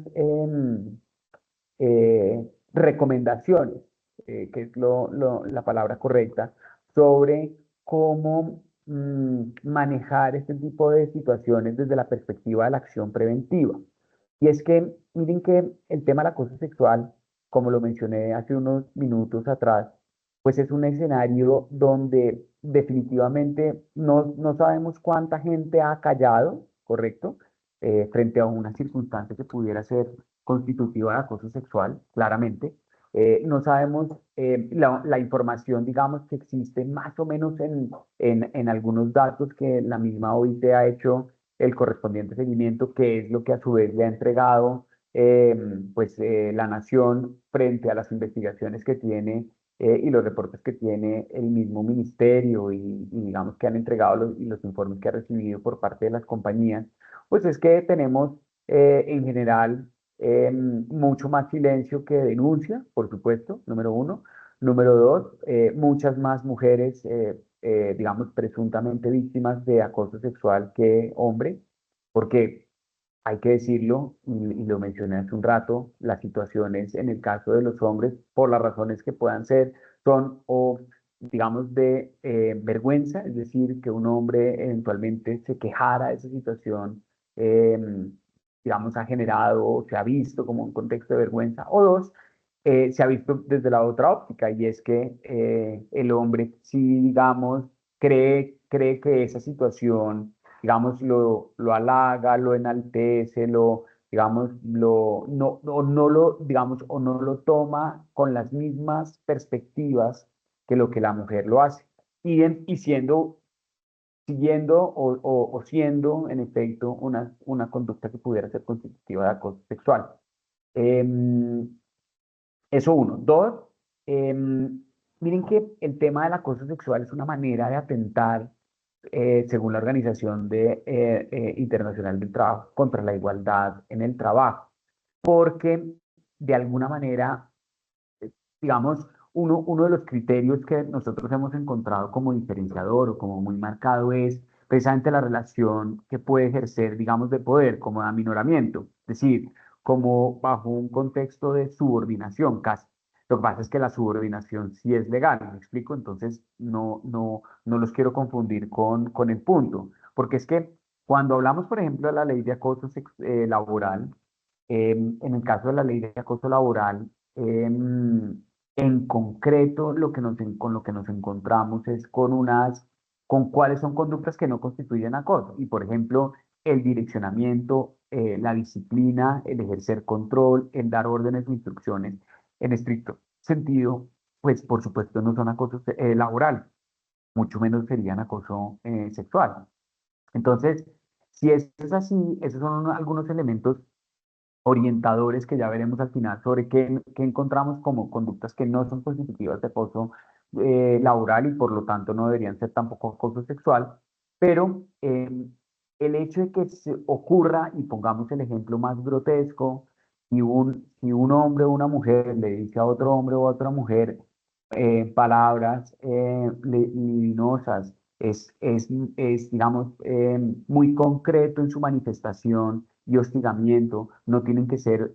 C: recomendaciones, que es la palabra correcta, sobre cómo manejar este tipo de situaciones desde la perspectiva de la acción preventiva. Y es que, miren que el tema del acoso sexual, como lo mencioné hace unos minutos atrás, pues es un escenario donde definitivamente no sabemos cuánta gente ha callado, ¿correcto? Frente a una circunstancia que pudiera ser constitutiva de acoso sexual, claramente. No sabemos la información, digamos, que existe más o menos en algunos datos que la misma OIT ha hecho el correspondiente seguimiento, que es lo que a su vez le ha entregado la nación frente a las investigaciones que tiene y los reportes que tiene el mismo ministerio y digamos que han entregado los informes que ha recibido por parte de las compañías, pues es que tenemos en general mucho más silencio que denuncia, por supuesto, número uno. Número dos, muchas más mujeres, digamos, presuntamente víctimas de acoso sexual que hombres, porque hay que decirlo, y lo mencioné hace un rato, las situaciones en el caso de los hombres, por las razones que puedan ser, son o, digamos, de vergüenza, es decir, que un hombre eventualmente se quejara de esa situación, digamos, ha generado o se ha visto como un contexto de vergüenza, o dos, se ha visto desde la otra óptica, y es que el hombre, si digamos, cree que esa situación, digamos, lo halaga, lo enaltece, digamos, no lo, digamos, o no lo toma con las mismas perspectivas que lo que la mujer lo hace. Y siguiendo o siendo, en efecto, una conducta que pudiera ser constitutiva de acoso sexual. Em, Eso uno. Dos, miren que el tema del acoso sexual es una manera de atentar, según la Organización Internacional del Trabajo, contra la igualdad en el trabajo, porque de alguna manera, digamos, uno de los criterios que nosotros hemos encontrado como diferenciador o como muy marcado es precisamente la relación que puede ejercer, digamos, de poder, como de aminoramiento, es decir, como bajo un contexto de subordinación casi. Lo que pasa es que la subordinación sí es legal, ¿me explico? Entonces, no los quiero confundir con el punto, porque es que cuando hablamos, por ejemplo, de la ley de acoso laboral, en el caso de la ley de acoso laboral, en concreto, con lo que nos encontramos es con cuáles son conductas que no constituyen acoso. Y, por ejemplo, el direccionamiento, la disciplina, el ejercer control, el dar órdenes o instrucciones en estricto sentido, pues por supuesto no son acoso laboral, mucho menos serían acoso sexual. Entonces, si eso es así, esos son algunos elementos orientadores que ya veremos al final sobre qué encontramos como conductas que no son constitutivas de acoso laboral y por lo tanto no deberían ser tampoco acoso sexual, pero el hecho de que se ocurra, y pongamos el ejemplo más grotesco, si un hombre o una mujer le dice a otro hombre o a otra mujer palabras libidinosas, digamos, muy concreto en su manifestación y hostigamiento. No tienen que ser,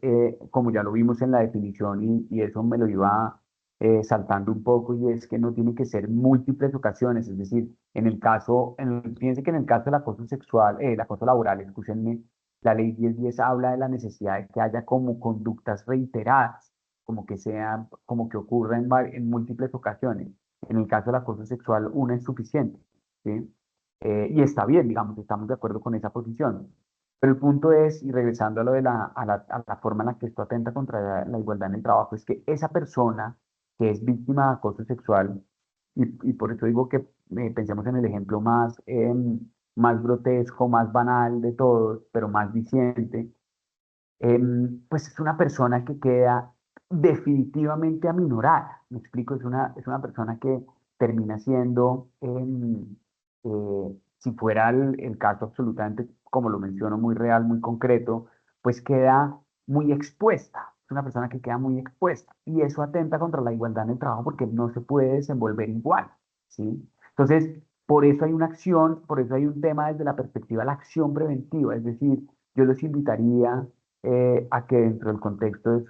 C: como ya lo vimos en la definición, y eso me lo iba saltando un poco, y es que no tienen que ser múltiples ocasiones. Es decir, fíjense que en el caso del acoso sexual, el acoso laboral, escúchenme, la ley 1010 habla de la necesidad de que haya como conductas reiteradas, como que ocurra en múltiples ocasiones. En el caso del acoso sexual, una es suficiente, ¿sí? Y está bien, digamos, estamos de acuerdo con esa posición. Pero el punto es, y regresando a lo de a la forma en la que esto atenta contra la igualdad en el trabajo, es que esa persona que es víctima de acoso sexual, y por eso digo que pensemos en el ejemplo más grotesco, más banal de todos, pero más diciente, pues es una persona que queda definitivamente aminorada. Me explico, es una persona que termina siendo, si fuera el caso absolutamente, como lo menciono, muy real, muy concreto, pues queda muy expuesta. Es una persona que queda muy expuesta. Y eso atenta contra la igualdad en el trabajo porque no se puede desenvolver igual, ¿sí? Entonces, por eso hay una acción, por eso hay un tema desde la perspectiva de la acción preventiva. Es decir, yo los invitaría a que dentro del contexto de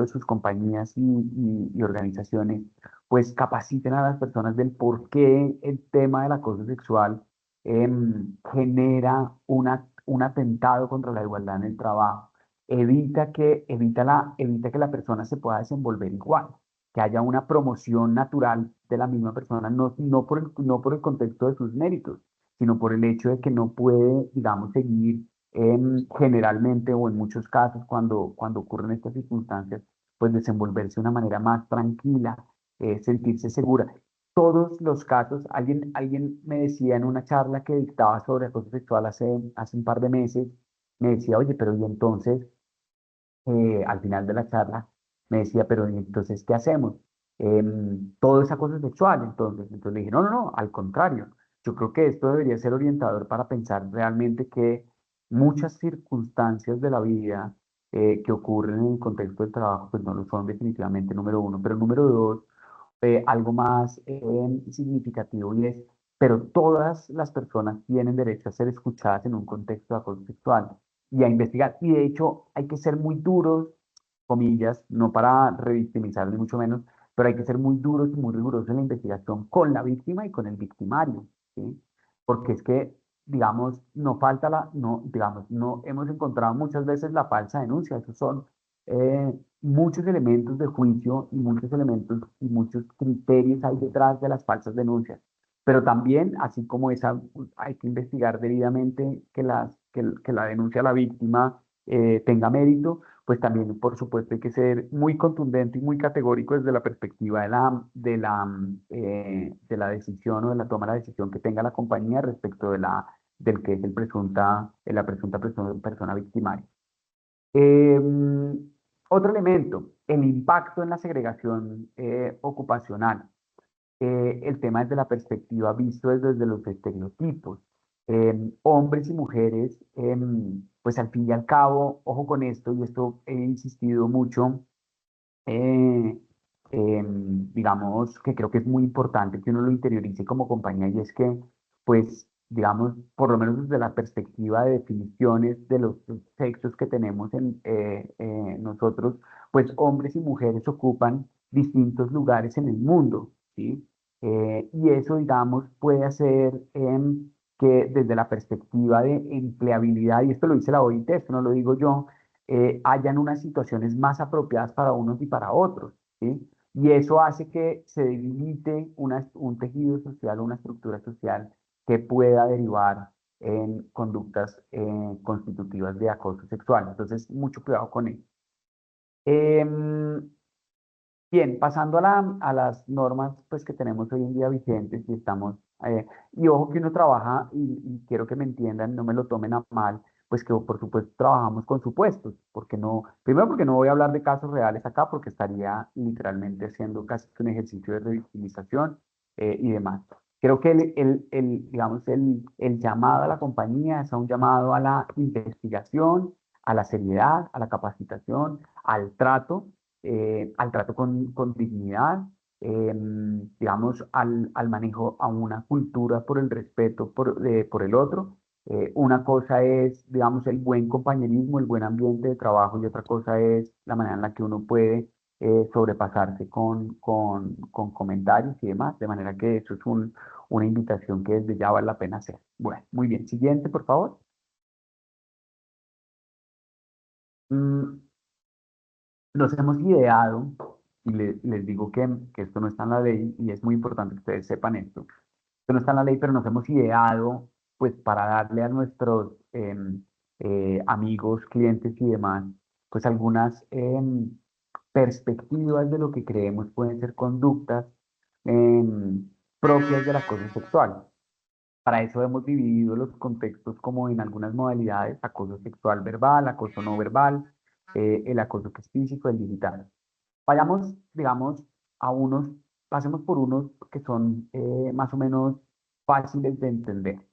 C: sus compañías y organizaciones, pues capaciten a las personas del por qué el tema del acoso sexual genera un atentado contra la igualdad en el trabajo. Evita que la persona se pueda desenvolver igual, que haya una promoción natural de la misma persona, no por el contexto de sus méritos, sino por el hecho de que no puede, digamos, seguir generalmente o en muchos casos cuando ocurren estas circunstancias, pues desenvolverse de una manera más tranquila, sentirse segura. Todos los casos, alguien me decía en una charla que dictaba sobre acoso sexual hace un par de meses, me decía, oye, pero y entonces, al final de la charla, me decía, pero ¿y entonces qué hacemos? Todo es acoso sexual, entonces le dije, no, no, no, al contrario, yo creo que esto debería ser orientador para pensar realmente que muchas circunstancias de la vida que ocurren en el contexto del trabajo, pues no lo son definitivamente, número uno, pero número dos, algo más significativo, y es, pero todas las personas tienen derecho a ser escuchadas en un contexto de acoso sexual y a investigar. Y de hecho hay que ser muy duros, comillas, no para revictimizar ni mucho menos, pero hay que ser muy duros y muy rigurosos en la investigación con la víctima y con el victimario, ¿sí? Porque es que, digamos, no hemos encontrado muchas veces la falsa denuncia. Esos son muchos elementos de juicio y muchos elementos y muchos criterios hay detrás de las falsas denuncias. Pero también, así como esa, hay que investigar debidamente que la denuncia a la víctima tenga mérito, pues también, por supuesto, hay que ser muy contundente y muy categórico desde la perspectiva de la decisión o de la toma de la decisión que tenga la compañía respecto del que es la presunta persona victimaria. Otro elemento, el impacto en la segregación ocupacional. El tema desde la perspectiva visto desde los estereotipos. Hombres y mujeres, pues al fin y al cabo, ojo con esto, y esto he insistido mucho, eh, digamos que creo que es muy importante que uno lo interiorice como compañía, y es que, pues, digamos, por lo menos desde la perspectiva de definiciones de los sexos que tenemos nosotros, pues hombres y mujeres ocupan distintos lugares en el mundo, ¿sí? Y eso, digamos, puede hacer que desde la perspectiva de empleabilidad, y esto lo dice la OIT, esto no lo digo yo, hayan unas situaciones más apropiadas para unos y para otros, ¿sí? Y eso hace que se debilite un tejido social, una estructura social que pueda derivar en conductas constitutivas de acoso sexual. Entonces, mucho cuidado con ello. Em, Bien, pasando a las normas pues, que tenemos hoy en día vigentes y ojo que uno trabaja, y quiero que me entiendan, no me lo tomen a mal, pues que por supuesto trabajamos con supuestos, primero porque no voy a hablar de casos reales acá, porque estaría literalmente haciendo casi que un ejercicio de revictimización y demás. Creo que digamos, el llamado a la compañía es a un llamado a la investigación, a la seriedad, a la capacitación, al trato con dignidad, digamos, al manejo, a una cultura por el respeto por el otro. Una cosa es, digamos, el buen compañerismo, el buen ambiente de trabajo y otra cosa es la manera en la que uno puede sobrepasarse con comentarios y demás, de manera que eso es una invitación que desde ya vale la pena hacer. Bueno, muy bien. Siguiente, por favor. Mm, Nos hemos ideado, y les digo que esto no está en la ley, y es muy importante que ustedes sepan esto. Esto no está en la ley, pero nos hemos ideado, pues, para darle a nuestros amigos, clientes y demás, pues, algunas perspectivas de lo que creemos pueden ser conductas propias del acoso sexual. Para eso hemos dividido los contextos como en algunas modalidades: acoso sexual verbal, acoso no verbal, el acoso que es físico, el digital. Vayamos, digamos, a unos, pasemos por unos que son más o menos fáciles de entender.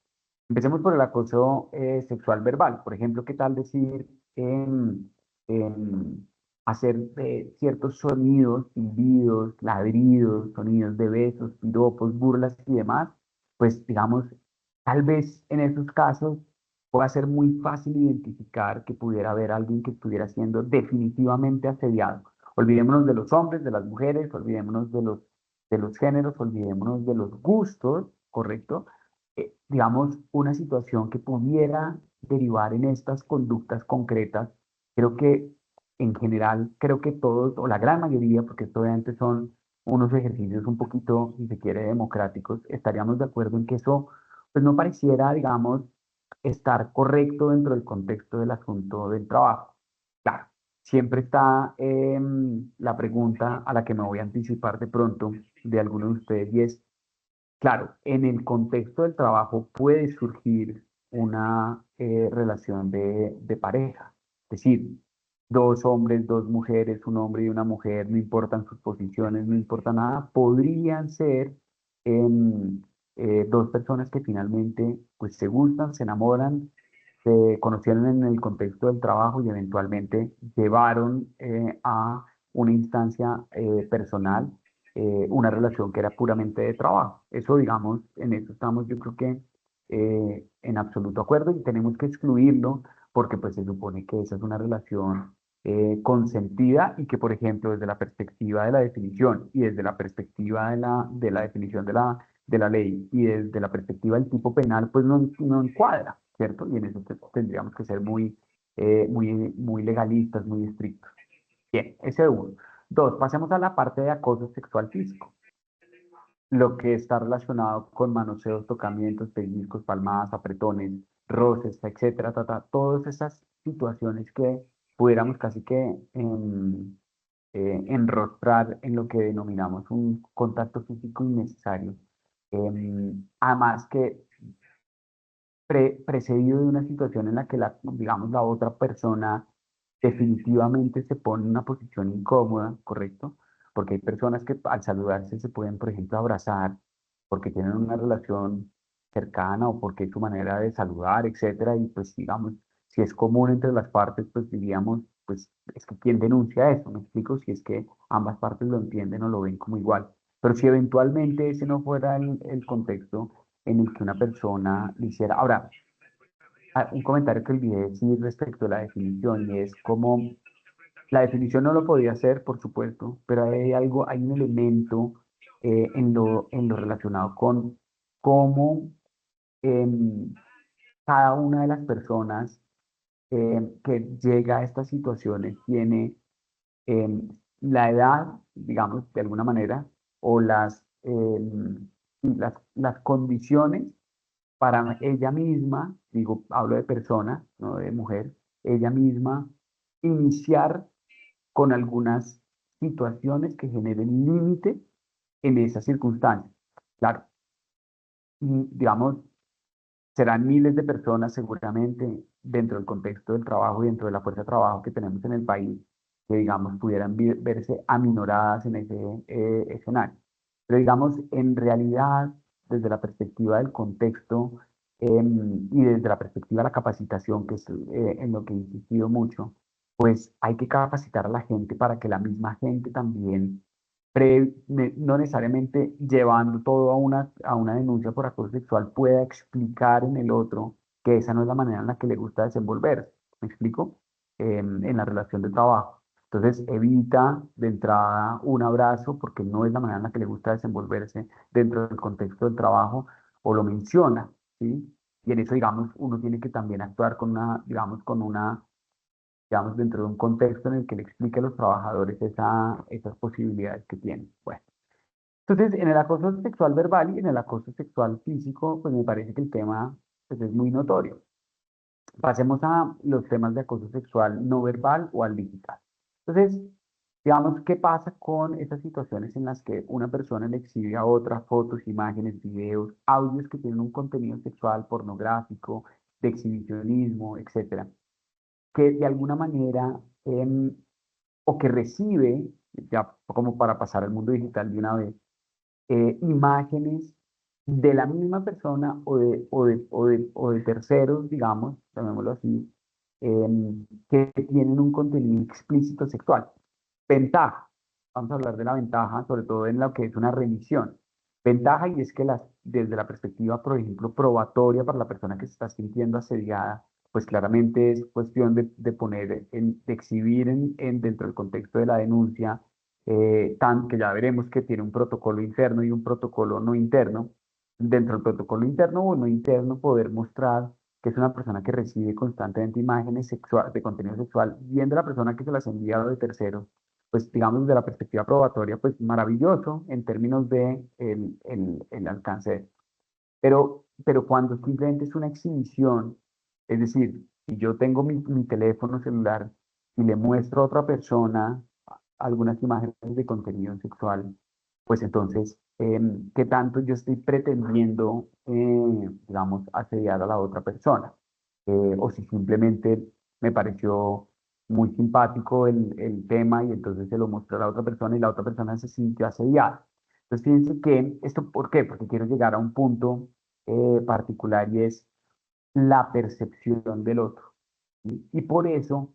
C: Empecemos por el acoso sexual verbal. Por ejemplo, ¿qué tal decir en hacer ciertos sonidos, silbidos, ladridos, sonidos de besos, piropos, burlas y demás? Pues digamos, tal vez en esos casos pueda ser muy fácil identificar que pudiera haber alguien que estuviera siendo definitivamente asediado. Olvidémonos de los hombres, de las mujeres, olvidémonos de los géneros, olvidémonos de los gustos, ¿correcto? Digamos, una situación que pudiera derivar en estas conductas concretas. Creo que en general, creo que todos, o la gran mayoría, porque esto obviamente son unos ejercicios un poquito, si se quiere, democráticos, estaríamos de acuerdo en que eso, pues no pareciera, digamos, estar correcto dentro del contexto del asunto del trabajo. Claro, siempre está la pregunta a la que me voy a anticipar de pronto de algunos de ustedes, y es, claro, en el contexto del trabajo puede surgir una relación de pareja. Es decir, dos hombres, dos mujeres, un hombre y una mujer, no importan sus posiciones, no importa nada, podrían ser em, dos personas que finalmente pues, se gustan, se enamoran, se conocieron en el contexto del trabajo y eventualmente llevaron a una instancia personal, una relación que era puramente de trabajo. Eso, digamos, en eso estamos, yo creo que en absoluto acuerdo, y tenemos que excluirlo porque pues se supone que esa es una relación consentida y que, por ejemplo, desde la perspectiva de la definición y desde la perspectiva de la definición de la ley y desde la perspectiva del tipo penal, pues no encuadra, ¿cierto? Y en eso tendríamos que ser muy legalistas, muy estrictos. Bien, ese es uno. Dos, pasemos a la parte de acoso sexual físico, lo que está relacionado con manoseos, tocamientos, pellizcos, palmadas, apretones, roces, etcétera, todas esas situaciones que pudiéramos casi que enrostrar en lo que denominamos un contacto físico innecesario. Además que precedido de una situación en la que digamos, la otra persona definitivamente se pone en una posición incómoda, ¿correcto? Porque hay personas que al saludarse se pueden, por ejemplo, abrazar porque tienen una relación cercana o porque es su manera de saludar, etcétera, y pues digamos, si es común entre las partes, pues diríamos, pues es que ¿quién denuncia eso? ¿Me explico? Si es que ambas partes lo entienden o lo ven como igual. Pero si eventualmente ese no fuera el contexto en el que una persona lo hiciera. Ahora, un comentario que olvidé decir respecto a la definición, y es como la definición no lo podía hacer, por supuesto, pero hay un elemento en lo relacionado con cómo em, cada una de las personas que llega a estas situaciones tiene la edad, digamos, de alguna manera, o las condiciones para ella misma, digo, hablo de persona, no de mujer, ella misma iniciar con algunas situaciones que generen límite en esas circunstancias. Claro, y digamos, serán miles de personas seguramente dentro del contexto del trabajo y dentro de la fuerza de trabajo que tenemos en el país que, digamos, pudieran verse aminoradas en ese escenario. Pero, digamos, en realidad, desde la perspectiva del contexto y desde la perspectiva de la capacitación, que es en lo que he insistido mucho, pues hay que capacitar a la gente para que la misma gente también no necesariamente llevando todo a una denuncia por acoso sexual, pueda explicar en el otro que esa no es la manera en la que le gusta desenvolverse. ¿Me explico? En la relación de trabajo. Entonces evita de entrada un abrazo porque no es la manera en la que le gusta desenvolverse dentro del contexto del trabajo o lo menciona, ¿sí? Y en eso, digamos, uno tiene que también actuar con una, digamos, digamos, dentro de un contexto en el que le explique a los trabajadores esas posibilidades que tienen. Bueno, entonces, en el acoso sexual verbal y en el acoso sexual físico, pues me parece que el tema pues, es muy notorio. Pasemos a los temas de acoso sexual no verbal o al digital. Entonces, digamos, ¿qué pasa con esas situaciones en las que una persona le exhibe a otra fotos, imágenes, videos, audios que tienen un contenido sexual, pornográfico, de exhibicionismo, etcétera? Que de alguna manera, o que recibe, ya como para pasar al mundo digital de una vez, imágenes de la misma persona o de terceros, digamos, llamémoslo así, que tienen un contenido explícito sexual. Ventaja. Vamos a hablar de la ventaja, sobre todo en lo que es una remisión. Ventaja, y es que desde la perspectiva, por ejemplo, probatoria para la persona que se está sintiendo asediada, pues claramente es cuestión de poner, de exhibir dentro del contexto de la denuncia, que ya veremos que tiene un protocolo interno y un protocolo no interno. Dentro del protocolo interno o no interno, poder mostrar que es una persona que recibe constantemente imágenes de contenido sexual, viendo la persona que se las ha enviado de terceros, pues digamos desde la perspectiva probatoria, pues maravilloso en términos de el alcance. Pero cuando simplemente es una exhibición, es decir, si yo tengo mi teléfono celular y le muestro a otra persona algunas imágenes de contenido sexual, pues entonces, ¿qué tanto yo estoy pretendiendo, digamos, asediar a la otra persona? O si simplemente me pareció muy simpático el tema y entonces se lo mostré a la otra persona y la otra persona se sintió asediada. Entonces, fíjense que esto, ¿por qué? Porque quiero llegar a un punto particular y es la percepción del otro. ¿Sí? Y por eso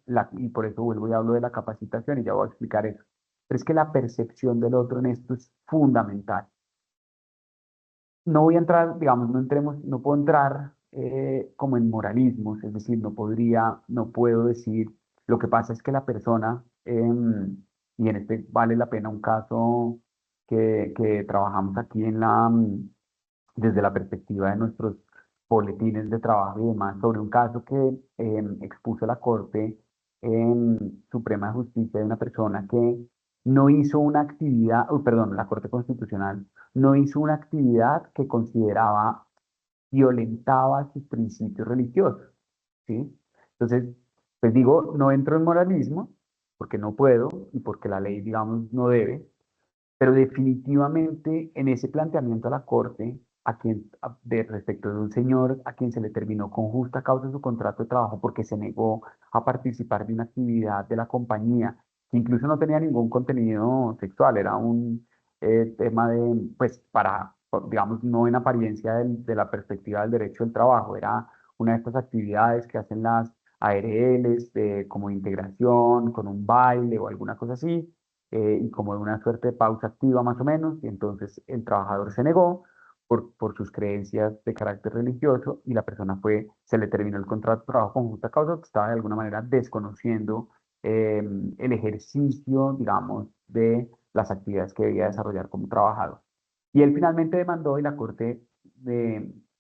C: vuelvo y hablo de la capacitación y ya voy a explicar eso. Pero es que la percepción del otro en esto es fundamental. No voy a entrar, digamos, no puedo entrar como en moralismos, es decir, no puedo decir, lo que pasa es que la persona, y en este vale la pena un caso que trabajamos aquí desde la perspectiva de nuestros boletines de trabajo y demás, sobre un caso que expuso la Corte Suprema de Justicia de una persona que no hizo una actividad, perdón, la Corte Constitucional no hizo una actividad que consideraba violentaba sus principios religiosos, ¿sí? Entonces, pues digo, no entro en moralismo, porque no puedo y porque la ley, digamos, no debe, pero definitivamente en ese planteamiento a la Corte, respecto de un señor a quien se le terminó con justa causa su contrato de trabajo porque se negó a participar de una actividad de la compañía, que incluso no tenía ningún contenido sexual, era un tema de, pues, digamos, no en apariencia de la perspectiva del derecho del trabajo, era una de estas actividades que hacen las ARLs, como integración, con un baile o alguna cosa así, y como de una suerte de pausa activa más o menos, y entonces el trabajador se negó por sus creencias de carácter religioso y la persona se le terminó el contrato de trabajo con justa causa, que estaba de alguna manera desconociendo eh, el ejercicio, digamos, de las actividades que debía desarrollar como trabajador. Y él finalmente demandó y la Corte,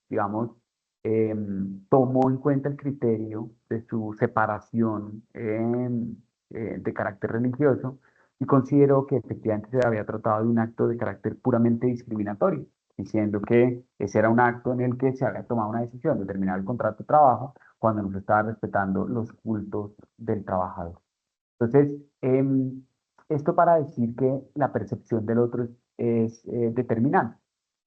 C: digamos, tomó en cuenta el criterio de su separación de carácter religioso y consideró que efectivamente se había tratado de un acto de carácter puramente discriminatorio, diciendo que ese era un acto en el que se había tomado una decisión de terminar el contrato de trabajo cuando no se estaba respetando los cultos del trabajador. Entonces, esto para decir que la percepción del otro es determinante.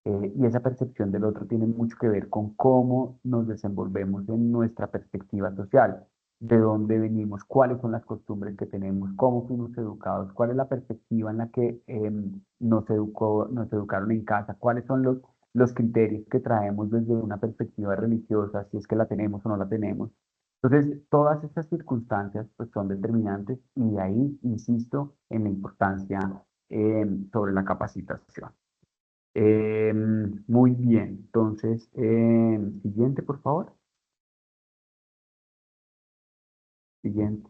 C: Y esa percepción del otro tiene mucho que ver con cómo nos desenvolvemos en nuestra perspectiva social, de dónde venimos, cuáles son las costumbres que tenemos, cómo fuimos educados, cuál es la perspectiva en la que nos educaron en casa, cuáles son los criterios que traemos desde una perspectiva religiosa, si es que la tenemos o no la tenemos. Entonces, todas estas circunstancias pues, son determinantes y de ahí insisto en la importancia sobre la capacitación. Muy bien, entonces, siguiente, por favor. Siguiente.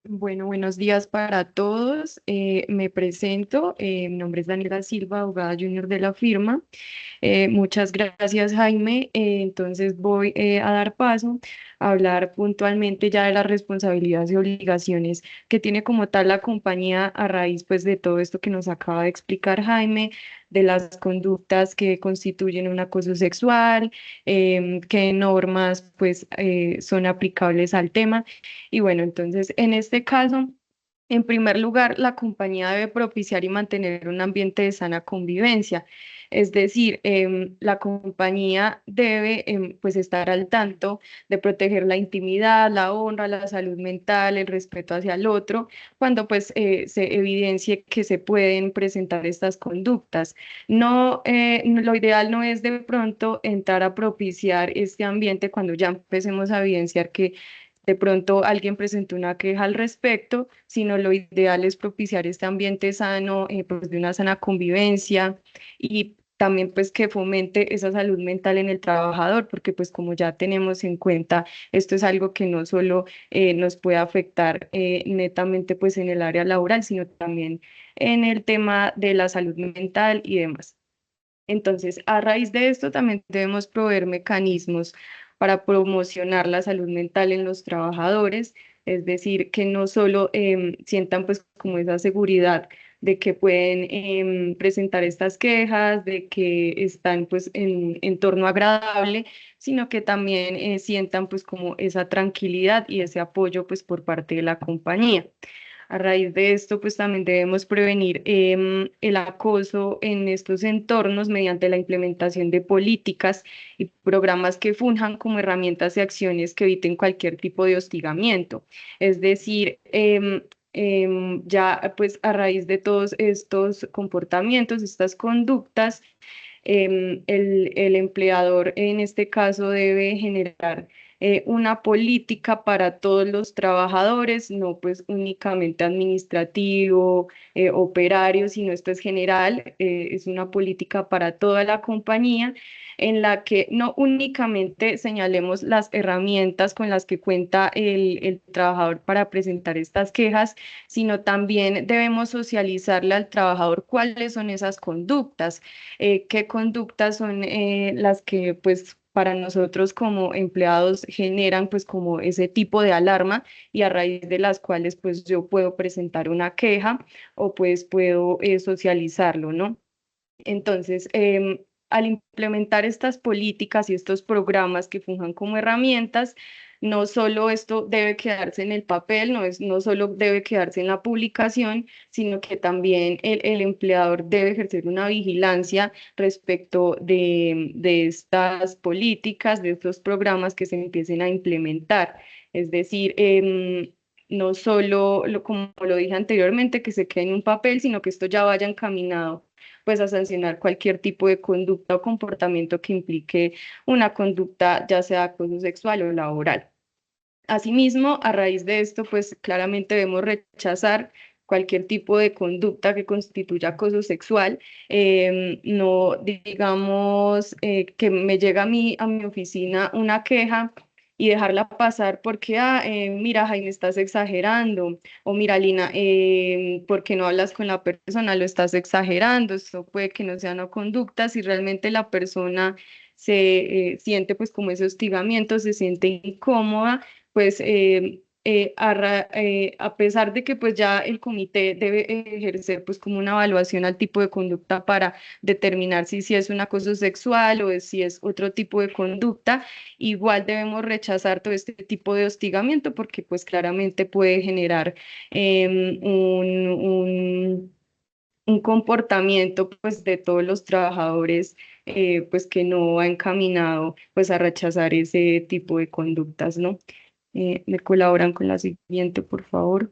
D: Bueno, buenos días para todos. Me presento. Mi nombre es Daniela Silva, abogada junior de la firma. Muchas gracias, Jaime. Entonces voy a dar paso a hablar puntualmente ya de las responsabilidades y obligaciones que tiene como tal la compañía a raíz pues de todo esto que nos acaba de explicar Jaime, de las conductas que constituyen un acoso sexual, qué normas pues son aplicables al tema. Y bueno, entonces en este caso... En primer lugar, la compañía debe propiciar y mantener un ambiente de sana convivencia. Es decir, la compañía debe pues estar al tanto de proteger la intimidad, la honra, la salud mental, el respeto hacia el otro, cuando pues se evidencie que se pueden presentar estas conductas. No, lo ideal no es de pronto entrar a propiciar este ambiente cuando ya empecemos a evidenciar que de pronto alguien presentó una queja al respecto, sino lo ideal es propiciar este ambiente sano, pues de una sana convivencia y también pues que fomente esa salud mental en el trabajador, porque pues como ya tenemos en cuenta, esto es algo que no solo nos puede afectar netamente pues en el área laboral, sino también en el tema de la salud mental y demás. Entonces, a raíz de esto también debemos proveer mecanismos para promocionar la salud mental en los trabajadores, es decir, que no solo sientan pues como esa seguridad de que pueden presentar estas quejas, de que están pues en entorno agradable, sino que también sientan pues como esa tranquilidad y ese apoyo pues por parte de la compañía. A raíz de esto, pues también debemos prevenir el acoso en estos entornos mediante la implementación de políticas y programas que funjan como herramientas y acciones que eviten cualquier tipo de hostigamiento. Es decir, ya pues a raíz de todos estos comportamientos, estas conductas, el empleador en este caso debe generar una política para todos los trabajadores, no pues únicamente administrativo, operario, sino esto es general, es una política para toda la compañía en la que no únicamente señalemos las herramientas con las que cuenta el trabajador para presentar estas quejas, sino también debemos socializarle al trabajador cuáles son esas conductas, qué conductas son las que pues para nosotros como empleados generan pues como ese tipo de alarma y a raíz de las cuales pues yo puedo presentar una queja o pues puedo socializarlo, ¿no? Entonces, al implementar estas políticas y estos programas que funjan como herramientas, no solo esto debe quedarse en el papel, no solo debe quedarse en la publicación, sino que también el empleador debe ejercer una vigilancia respecto de estas políticas, de estos programas que se empiecen a implementar. Es decir, no solo, como lo dije anteriormente, que se quede en un papel, sino que esto ya vaya encaminado pues a sancionar cualquier tipo de conducta o comportamiento que implique una conducta ya sea acoso sexual o laboral. Asimismo, a raíz de esto, pues claramente debemos rechazar cualquier tipo de conducta que constituya acoso sexual. No digamos que me llega a mi oficina una queja y dejarla pasar porque, mira, Jaime, estás exagerando, o mira, Lina, ¿por qué no hablas con la persona? Lo estás exagerando, esto puede que no sea una conducta, si realmente la persona se siente pues como ese hostigamiento, se siente incómoda pues a pesar de que pues ya el comité debe ejercer pues como una evaluación al tipo de conducta para determinar si es un acoso sexual o si es otro tipo de conducta, igual debemos rechazar todo este tipo de hostigamiento porque pues claramente puede generar un comportamiento pues de todos los trabajadores pues que no va encaminado pues a rechazar ese tipo de conductas, ¿no? Me colaboran con la siguiente, por favor.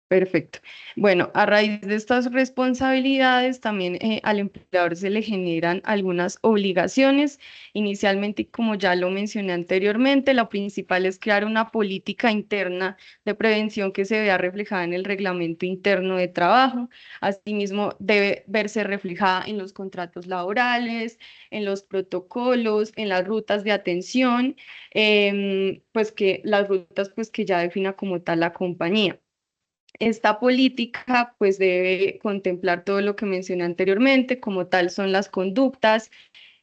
D: Perfecto. Bueno, a raíz de estas responsabilidades, también al empleador se le generan algunas obligaciones. Inicialmente, y como ya lo mencioné anteriormente, la principal es crear una política interna de prevención que se vea reflejada en el reglamento interno de trabajo. Asimismo, debe verse reflejada en los contratos laborales, en los protocolos, en las rutas de atención, pues que las rutas pues que ya defina como tal la compañía. Esta política pues debe contemplar todo lo que mencioné anteriormente, como tal son las conductas,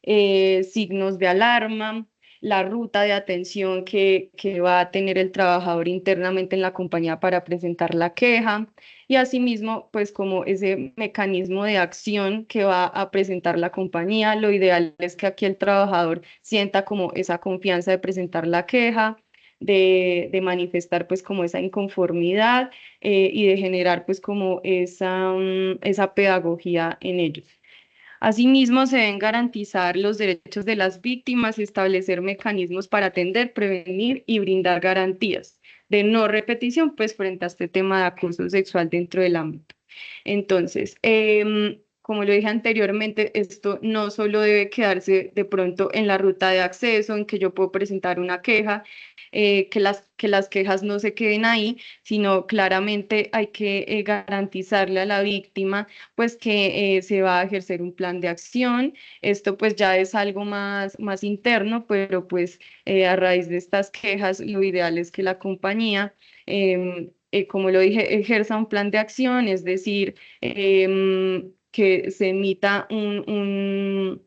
D: signos de alarma, la ruta de atención que va a tener el trabajador internamente en la compañía para presentar la queja y asimismo pues como ese mecanismo de acción que va a presentar la compañía. Lo ideal es que aquí el trabajador sienta como esa confianza de presentar la queja, de manifestar pues como esa inconformidad y de generar pues como esa pedagogía en ellos. Asimismo, se deben garantizar los derechos de las víctimas y establecer mecanismos para atender, prevenir y brindar garantías de no repetición, pues frente a este tema de acoso sexual dentro del ámbito. Entonces, como lo dije anteriormente, esto no solo debe quedarse de pronto en la ruta de acceso, en que yo puedo presentar una queja, que las quejas no se queden ahí, sino claramente hay que garantizarle a la víctima pues que se va a ejercer un plan de acción. Esto pues ya es algo más interno, pero pues a raíz de estas quejas lo ideal es que la compañía, como lo dije, ejerza un plan de acción, es decir, que se emita un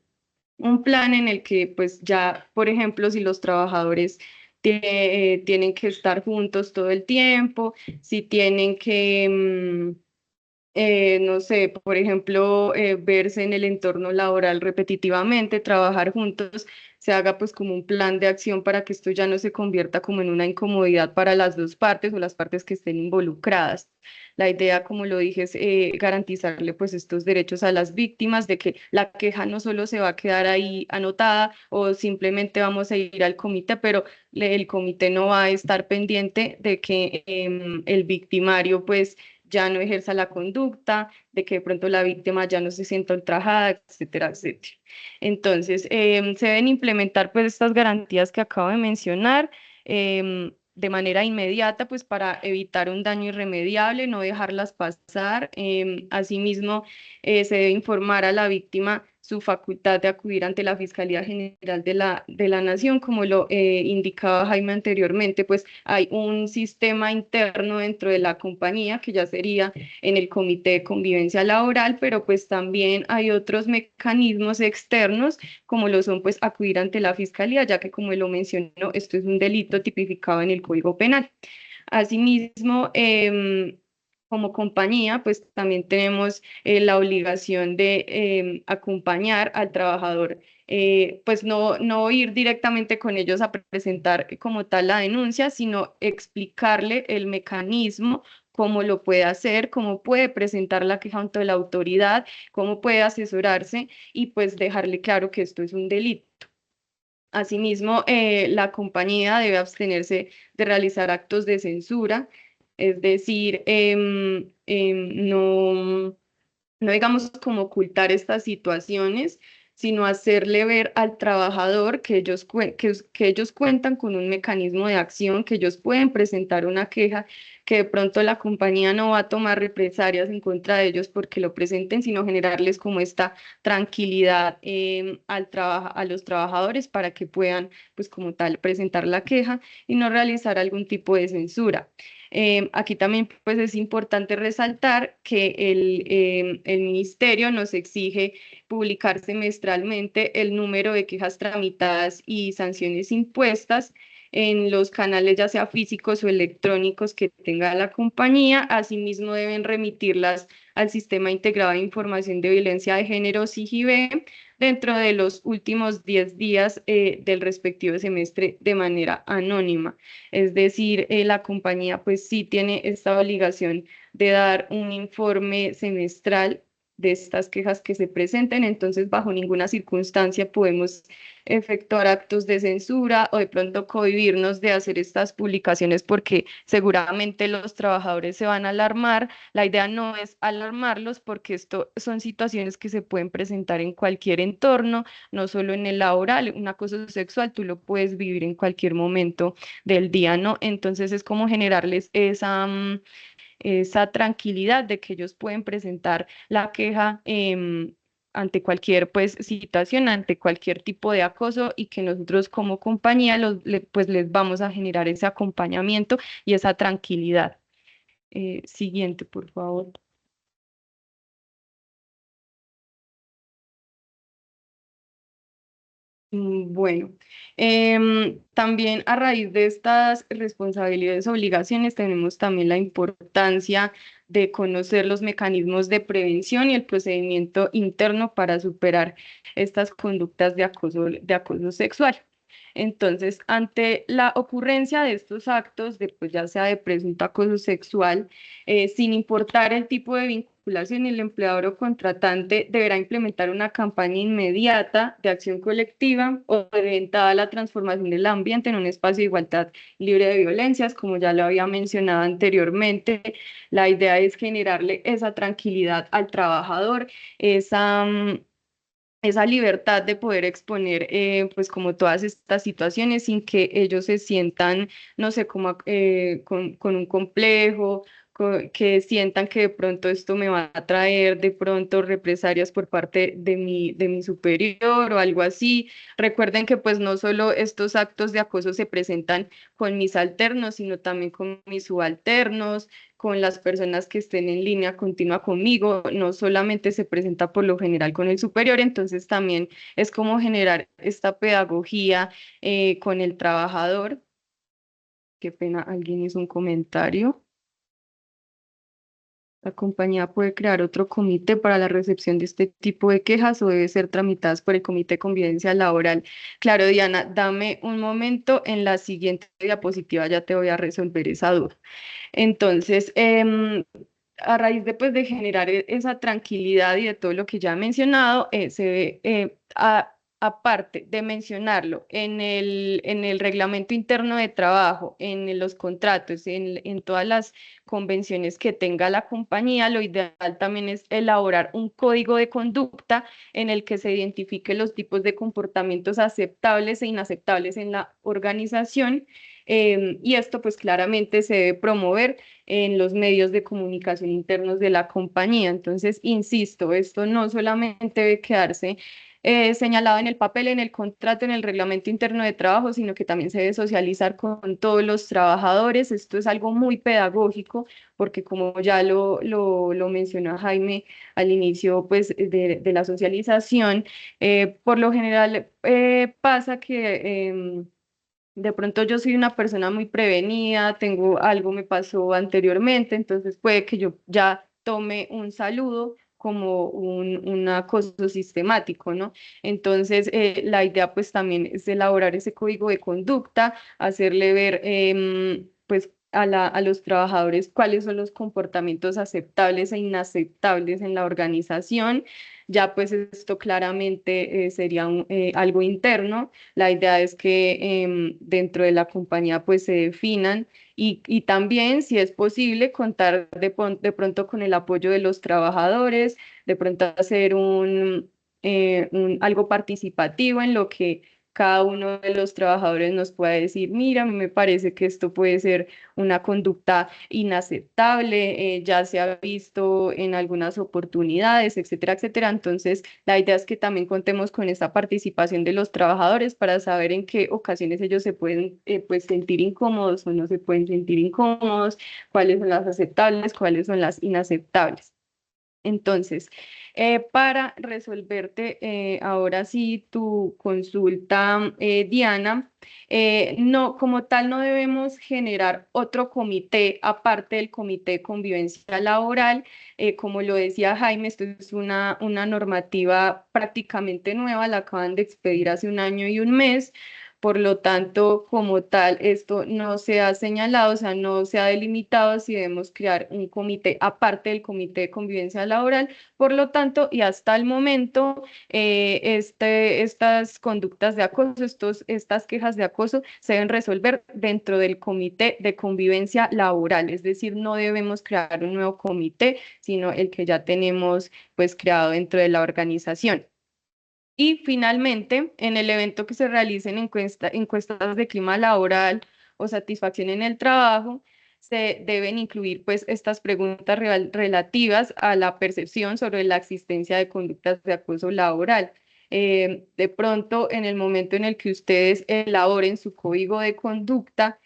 D: plan en el que pues ya, por ejemplo, si los trabajadores tienen que estar juntos todo el tiempo, si tienen que no sé, por ejemplo, verse en el entorno laboral repetitivamente, trabajar juntos, se haga pues como un plan de acción para que esto ya no se convierta como en una incomodidad para las dos partes o las partes que estén involucradas. La idea, como lo dije, es garantizarle pues estos derechos a las víctimas, de que la queja no solo se va a quedar ahí anotada o simplemente vamos a ir al comité, pero el comité no va a estar pendiente de que el victimario pues ya no ejerza la conducta, de que de pronto la víctima ya no se sienta ultrajada, etcétera, etcétera. Entonces, se deben implementar pues estas garantías que acabo de mencionar de manera inmediata, pues para evitar un daño irremediable, no dejarlas pasar. Asimismo, se debe informar a la víctima su facultad de acudir ante la Fiscalía General de la Nación, como lo indicaba Jaime anteriormente, pues hay un sistema interno dentro de la compañía que ya sería en el Comité de Convivencia Laboral, pero pues también hay otros mecanismos externos, como lo son pues acudir ante la Fiscalía, ya que como lo mencionó, esto es un delito tipificado en el Código Penal. Asimismo, como compañía, pues también tenemos la obligación de acompañar al trabajador, pues no ir directamente con ellos a presentar como tal la denuncia, sino explicarle el mecanismo, cómo lo puede hacer, cómo puede presentar la queja ante la autoridad, cómo puede asesorarse y pues dejarle claro que esto es un delito. Asimismo, la compañía debe abstenerse de realizar actos de censura, es decir, no digamos como ocultar estas situaciones, sino hacerle ver al trabajador que que ellos cuentan con un mecanismo de acción, que ellos pueden presentar una queja, que de pronto la compañía no va a tomar represalias en contra de ellos porque lo presenten, sino generarles como esta tranquilidad a los trabajadores para que puedan, pues como tal, presentar la queja y no realizar algún tipo de censura. Aquí también pues es importante resaltar que el ministerio nos exige publicar semestralmente el número de quejas tramitadas y sanciones impuestas en los canales ya sea físicos o electrónicos que tenga la compañía. Asimismo deben remitirlas al Sistema Integrado de Información de Violencia de Género, SIGIV, dentro de los últimos 10 días del respectivo semestre de manera anónima. Es decir, la compañía pues sí tiene esta obligación de dar un informe semestral de estas quejas que se presenten. Entonces, bajo ninguna circunstancia podemos efectuar actos de censura o de pronto cohibirnos de hacer estas publicaciones porque seguramente los trabajadores se van a alarmar. La idea no es alarmarlos porque esto son situaciones que se pueden presentar en cualquier entorno, no solo en el laboral. Un acoso sexual tú lo puedes vivir en cualquier momento del día, ¿no? Entonces es como generarles esa tranquilidad de que ellos pueden presentar la queja ante cualquier pues situación, ante cualquier tipo de acoso y que nosotros como compañía pues les vamos a generar ese acompañamiento y esa tranquilidad. Siguiente, por favor. Bueno, también a raíz de estas responsabilidades, obligaciones, tenemos también la importancia de conocer los mecanismos de prevención y el procedimiento interno para superar estas conductas de acoso sexual. Entonces, ante la ocurrencia de estos actos, de, pues, ya sea de presunto acoso sexual, sin importar el tipo de vinculación, el empleador o contratante deberá implementar una campaña inmediata de acción colectiva orientada a la transformación del ambiente en un espacio de igualdad libre de violencias, como ya lo había mencionado anteriormente. La idea es generarle esa tranquilidad al trabajador, esa libertad de poder exponer pues como todas estas situaciones sin que ellos se sientan, no sé, como con un complejo, que sientan que de pronto esto me va a traer de pronto represalias por parte de mi superior o algo así. Recuerden que pues no solo estos actos de acoso se presentan con mis alternos, sino también con mis subalternos, con las personas que estén en línea continua conmigo, no solamente se presenta por lo general con el superior, entonces también es como generar esta pedagogía con el trabajador. Qué pena, alguien hizo un comentario. La compañía puede crear otro comité para la recepción de este tipo de quejas o debe ser tramitadas por el Comité de Convivencia Laboral. Claro, Diana, dame un momento. En la siguiente diapositiva ya te voy a resolver esa duda. Entonces, a raíz de, pues, de generar esa tranquilidad y de todo lo que ya he mencionado, se ve, aparte de mencionarlo en el reglamento interno de trabajo, en los contratos, en todas las convenciones que tenga la compañía, lo ideal también es elaborar un código de conducta en el que se identifiquen los tipos de comportamientos aceptables e inaceptables en la organización. Y esto pues claramente se debe promover en los medios de comunicación internos de la compañía. Entonces, insisto, esto no solamente debe quedarse señalado en el papel, en el contrato, en el reglamento interno de trabajo, sino que también se debe socializar con todos los trabajadores. Esto es algo muy pedagógico, porque como ya lo mencionó Jaime al inicio pues, de la socialización, por lo general pasa que de pronto yo soy una persona muy prevenida, tengo algo me pasó anteriormente, entonces puede que yo ya tome un saludo como un acoso sistemático, ¿no? Entonces, la idea pues también es elaborar ese código de conducta, hacerle ver pues a los trabajadores cuáles son los comportamientos aceptables e inaceptables en la organización. Ya pues esto claramente sería algo interno. La idea es que dentro de la compañía pues se definan y también, si es posible, contar de pronto con el apoyo de los trabajadores, de pronto hacer algo participativo en lo que cada uno de los trabajadores nos pueda decir, mira, a mí me parece que esto puede ser una conducta inaceptable, ya se ha visto en algunas oportunidades, etcétera, etcétera. Entonces, la idea es que también contemos con esta participación de los trabajadores para saber en qué ocasiones ellos se pueden pues, sentir incómodos o no se pueden sentir incómodos, cuáles son las aceptables, cuáles son las inaceptables. Entonces, para resolverte ahora sí tu consulta, Diana, no, como tal no debemos generar otro comité aparte del Comité de Convivencia Laboral. Como lo decía Jaime, esto es una normativa prácticamente nueva, la acaban de expedir hace un año y un mes, Por lo tanto, como tal, esto no se ha señalado, o sea, no se ha delimitado si debemos crear un comité aparte del Comité de Convivencia Laboral. Por lo tanto, y hasta el momento, estas conductas de acoso, estas quejas de acoso se deben resolver dentro del Comité de Convivencia Laboral, es decir, no debemos crear un nuevo comité, sino el que ya tenemos pues creado dentro de la organización. Y finalmente, en el evento que se realicen encuestas de clima laboral o satisfacción en el trabajo, se deben incluir pues estas preguntas relativas a la percepción sobre la existencia de conductas de acoso laboral. De pronto, en el momento en el que ustedes elaboren su código de conducta,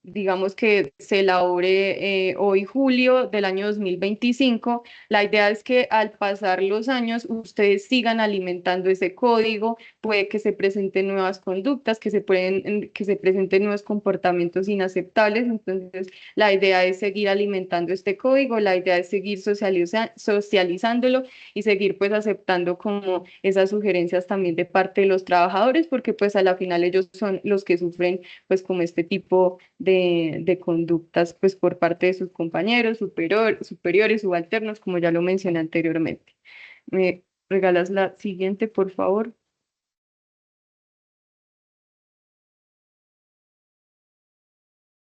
D: digamos que se elabore hoy julio del año 2025, la idea es que al pasar los años ustedes sigan alimentando ese código, puede que se presenten nuevas conductas, que se presenten nuevos comportamientos inaceptables. Entonces, la idea es seguir alimentando este código, la idea es seguir socializándolo y seguir pues aceptando como esas sugerencias también de parte de los trabajadores, porque pues a la final ellos son los que sufren pues como este tipo de conductas pues por parte de sus compañeros, superiores, subalternos, como ya lo mencioné anteriormente. ¿Me regalas la siguiente, por favor?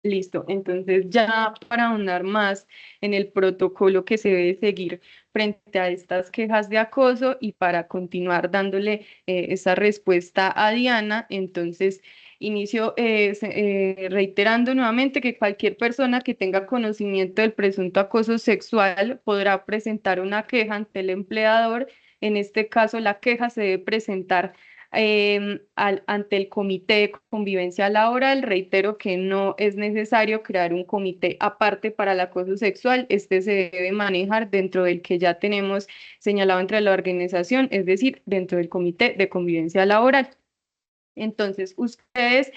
D: Listo, entonces ya para ahondar más en el protocolo que se debe seguir frente a estas quejas de acoso y para continuar dándole esa respuesta a Diana, entonces inicio reiterando nuevamente que cualquier persona que tenga conocimiento del presunto acoso sexual podrá presentar una queja ante el empleador. En este caso, la queja se debe presentar ante el Comité de Convivencia Laboral. Reitero que no es necesario crear un comité aparte para el acoso sexual. Este se debe manejar dentro del que ya tenemos señalado entre la organización, es decir, dentro del Comité de Convivencia Laboral. Entonces, ustedes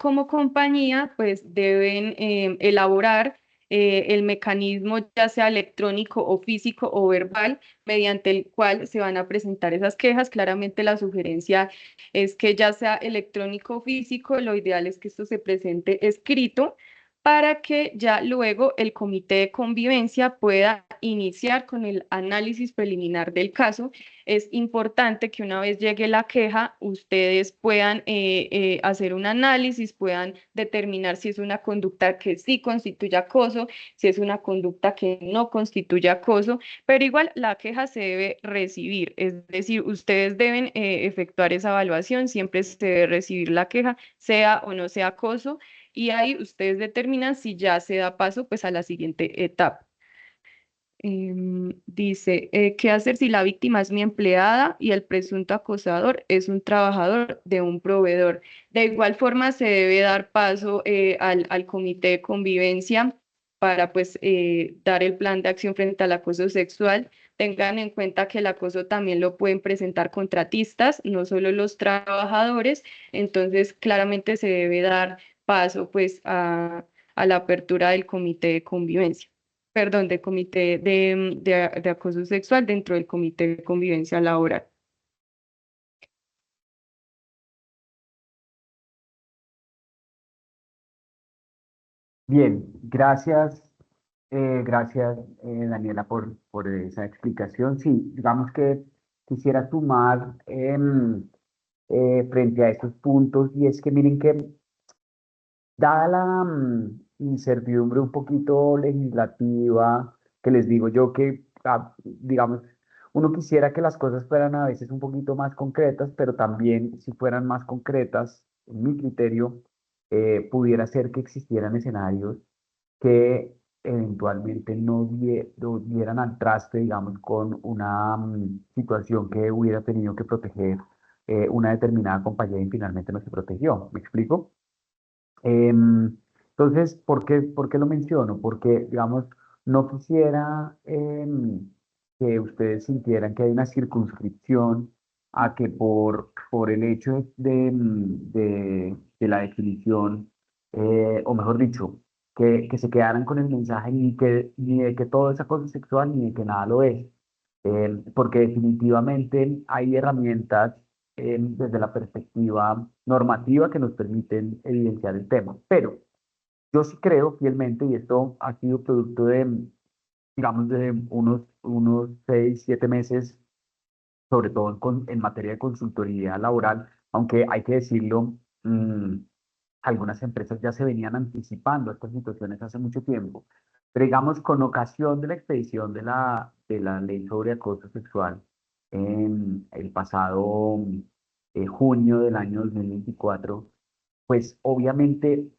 D: como compañía, pues deben elaborar el mecanismo, ya sea electrónico o físico o verbal, mediante el cual se van a presentar esas quejas. Claramente la sugerencia es que ya sea electrónico o físico, lo ideal es que esto se presente escrito para que ya luego el comité de convivencia pueda iniciar con el análisis preliminar del caso. Es importante que una vez llegue la queja, ustedes puedan hacer un análisis, puedan determinar si es una conducta que sí constituye acoso, si es una conducta que no constituye acoso, pero igual la queja se debe recibir, es decir, ustedes deben efectuar esa evaluación, siempre se debe recibir la queja, sea o no sea acoso, y ahí ustedes determinan si ya se da paso pues a la siguiente etapa. Dice, ¿qué hacer si la víctima es mi empleada y el presunto acosador es un trabajador de un proveedor? De igual forma, se debe dar paso al comité de convivencia para pues dar el plan de acción frente al acoso sexual. Tengan en cuenta que el acoso también lo pueden presentar contratistas, no solo los trabajadores. Entonces, claramente se debe dar paso pues a la apertura del comité de convivencia, perdón, de comité de acoso sexual dentro del comité de convivencia laboral.
C: Bien, gracias Daniela por esa explicación. Sí, digamos que quisiera sumar frente a estos puntos y es que miren que dada la incertidumbre un poquito legislativa, que les digo yo que, digamos, uno quisiera que las cosas fueran a veces un poquito más concretas, pero también si fueran más concretas, en mi criterio, pudiera ser que existieran escenarios que eventualmente no dieran al traste, digamos, con una situación que hubiera tenido que proteger una determinada compañía y finalmente no se protegió. ¿Me explico? Entonces, por qué lo menciono? Porque, digamos, no quisiera que ustedes sintieran que hay una circunscripción a que por el hecho de la definición, o mejor dicho, que se quedaran con el mensaje ni de que todo es acoso sexual ni de que nada lo es. Porque definitivamente hay herramientas desde la perspectiva normativa que nos permiten evidenciar el tema. Pero yo sí creo fielmente, y esto ha sido producto de, digamos, de unos 6, 7 meses, sobre todo en materia de consultoría laboral, aunque hay que decirlo, algunas empresas ya se venían anticipando a estas situaciones hace mucho tiempo. Pero digamos, con ocasión de la expedición de la ley sobre acoso sexual en el pasado junio del año 2024, pues obviamente,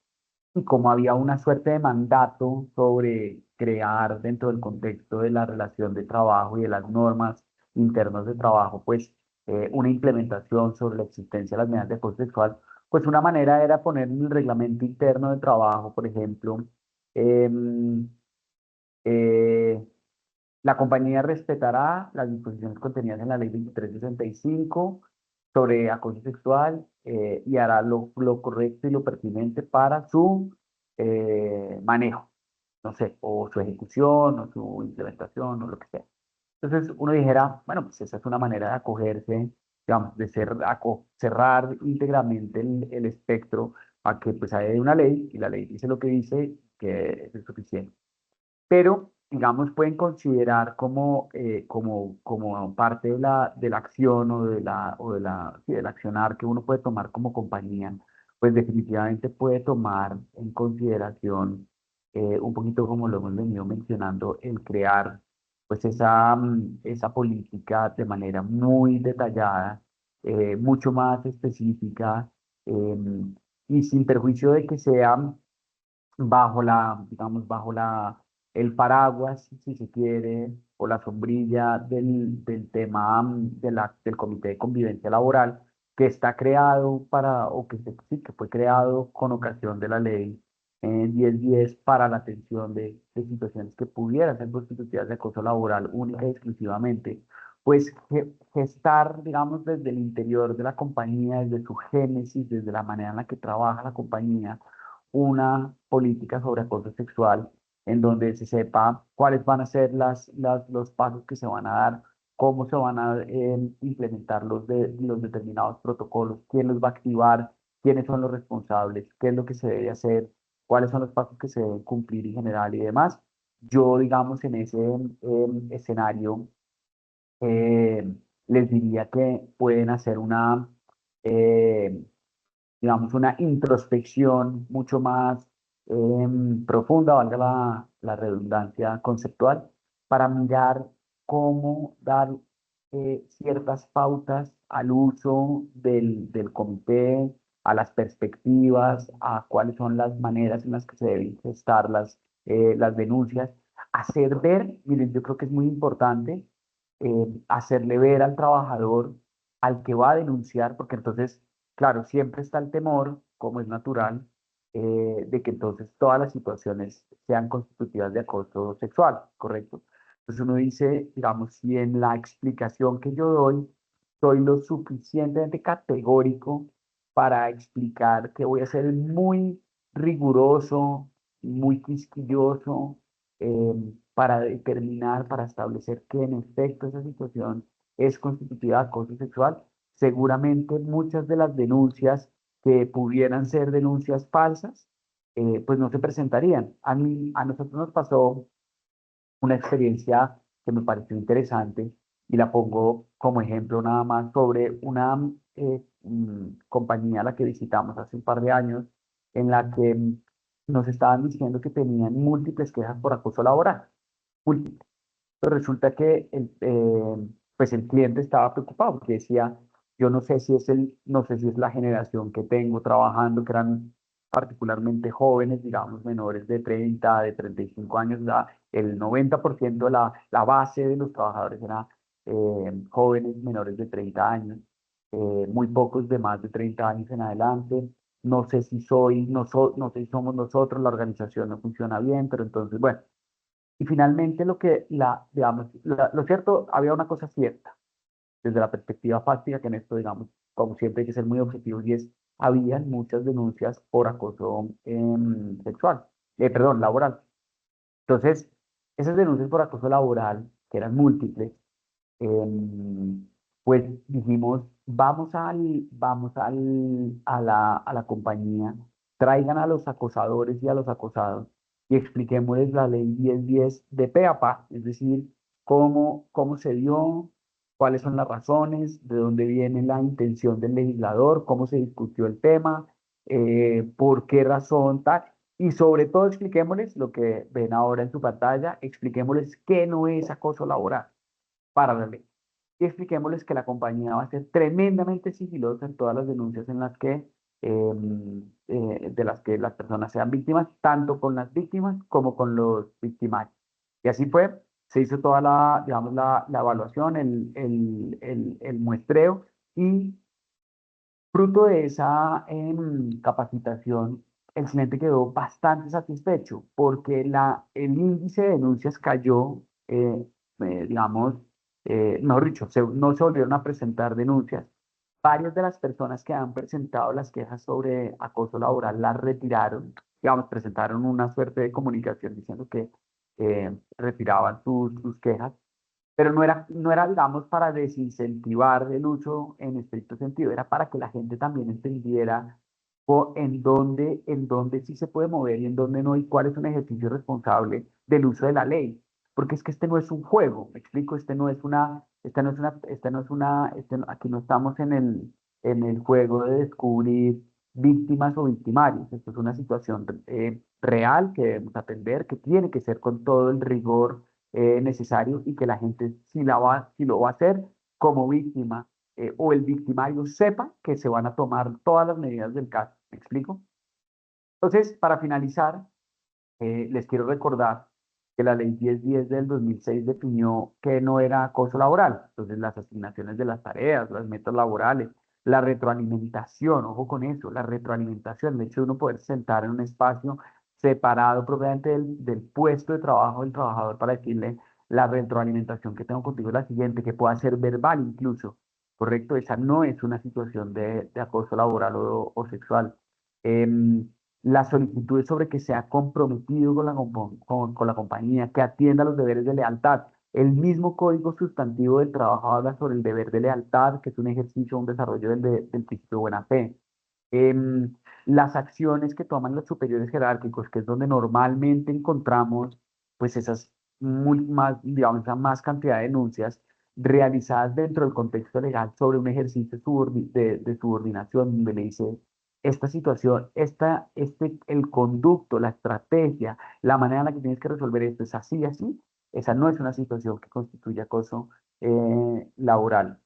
C: y como había una suerte de mandato sobre crear dentro del contexto de la relación de trabajo y de las normas internas de trabajo, pues una implementación sobre la existencia de las medidas de acoso sexual, pues una manera era poner en el reglamento interno de trabajo, por ejemplo, em, eh, la compañía respetará las disposiciones contenidas en la ley 2365 sobre acoso sexual y hará lo correcto y lo pertinente para su manejo, no sé, o su ejecución, o su implementación, o lo que sea. Entonces uno dijera, bueno, pues esa es una manera de acogerse, digamos, de cerrar íntegramente el espectro a que pues hay una ley y la ley dice lo que dice, que es suficiente, pero digamos pueden considerar como parte de la acción sí, del accionar que uno puede tomar como compañía, pues definitivamente puede tomar en consideración un poquito como lo hemos venido mencionando, el crear pues esa política de manera muy detallada, mucho más específica, y sin perjuicio de que sea digamos, el paraguas, si se quiere, o la sombrilla del tema del Comité de Convivencia Laboral, que está creado o sí, que fue creado con ocasión de la ley 1010 para la atención de situaciones que pudieran ser constitutivas de acoso laboral única y exclusivamente. Pues gestar, digamos, desde el interior de la compañía, desde su génesis, desde la manera en la que trabaja la compañía, una política sobre acoso sexual en donde se sepa cuáles van a ser los pasos que se van a dar, cómo se van a implementar los determinados protocolos, quién los va a activar, quiénes son los responsables, qué es lo que se debe hacer, cuáles son los pasos que se deben cumplir en general y demás. Yo, digamos, en ese escenario, eh, les diría que pueden hacer eh, digamos, una introspección mucho más profunda, valga la redundancia conceptual, para mirar cómo dar ciertas pautas al uso del comité, a las perspectivas, a cuáles son las maneras en las que se deben gestar las denuncias, hacer ver, miren, yo creo que es muy importante hacerle ver al trabajador, al que va a denunciar, porque entonces claro, siempre está el temor, como es natural, de que entonces todas las situaciones sean constitutivas de acoso sexual, ¿correcto? Entonces uno dice, digamos, si en la explicación que yo doy soy lo suficientemente categórico para explicar que voy a ser muy riguroso, muy quisquilloso, para determinar, para establecer que en efecto esa situación es constitutiva de acoso sexual, seguramente muchas de las denuncias que pudieran ser denuncias falsas, pues no se presentarían. A nosotros nos pasó una experiencia que me pareció interesante y la pongo como ejemplo nada más sobre una compañía a la que visitamos hace un par de años en la que nos estaban diciendo que tenían múltiples quejas por acoso laboral. Múltiples. Pero resulta que pues el cliente estaba preocupado porque decía, yo no sé si es la generación que tengo trabajando, que eran particularmente jóvenes, digamos, menores de 30, de 35 años, el 90% de la base de los trabajadores era jóvenes menores de 30 años, muy pocos de más de 30 años en adelante. No sé si somos nosotros, la organización no funciona bien, pero entonces, bueno. Y finalmente digamos, lo cierto, había una cosa cierta, desde la perspectiva fáctica, que en esto, digamos, como siempre hay que ser muy objetivos, y es, habían muchas denuncias por acoso sexual, perdón, laboral. Entonces, esas denuncias por acoso laboral, que eran múltiples, pues dijimos, a la compañía, traigan a los acosadores y a los acosados y expliquémosles la ley 1010 de pe a pa, es decir, cómo se dio, cuáles son las razones, de dónde viene la intención del legislador, cómo se discutió el tema, por qué razón tal. Y sobre todo expliquémosles lo que ven ahora en su pantalla, expliquémosles qué no es acoso laboral para la ley. Y expliquémosles que la compañía va a ser tremendamente sigilosa en todas las denuncias en las que, de las que las personas sean víctimas, tanto con las víctimas como con los victimarios. Y así fue, se hizo toda la, digamos, la evaluación, el muestreo, y fruto de esa capacitación, el cliente quedó bastante satisfecho porque el índice de denuncias cayó, digamos, mejor dicho, no se volvieron a presentar denuncias. Varias de las personas que han presentado las quejas sobre acoso laboral las retiraron, digamos, presentaron una suerte de comunicación diciendo que retiraban sus quejas, pero no era, digamos, para desincentivar el uso en estricto sentido, era para que la gente también entendiera en dónde sí se puede mover y en dónde no, y cuál es un ejercicio responsable del uso de la ley. Porque es que este no es un juego, me explico, aquí no estamos en el juego de descubrir víctimas o victimarios. Esto es una situación real que debemos atender, que tiene que ser con todo el rigor necesario, y que la gente, si lo va a hacer como víctima o el victimario, sepa que se van a tomar todas las medidas del caso. ¿Me explico? Entonces, para finalizar, les quiero recordar que la ley 1010 del 2006 definió que no era acoso laboral. Entonces, las asignaciones de las tareas, las metas laborales, la retroalimentación, ojo con eso, la retroalimentación, de hecho, uno poder sentar en un espacio separado propiamente del puesto de trabajo del trabajador para decirle: la retroalimentación que tengo contigo es la siguiente, que pueda ser verbal incluso, ¿correcto? Esa no es una situación de acoso laboral o sexual. Em, las solicitudes sobre que sea comprometido con la compañía, que atienda los deberes de lealtad. El mismo Código Sustantivo del Trabajo habla sobre el deber de lealtad, que es un ejercicio, un desarrollo del principio de buena fe. Em, las acciones que toman los superiores jerárquicos, que es donde normalmente encontramos pues esas más, digamos, esa más cantidad de denuncias realizadas dentro del contexto legal sobre un ejercicio de subordinación, donde le dice: esta situación, el conducto, la estrategia, la manera en la que tienes que resolver esto es así, así. Esa no es una situación que constituye acoso laboral.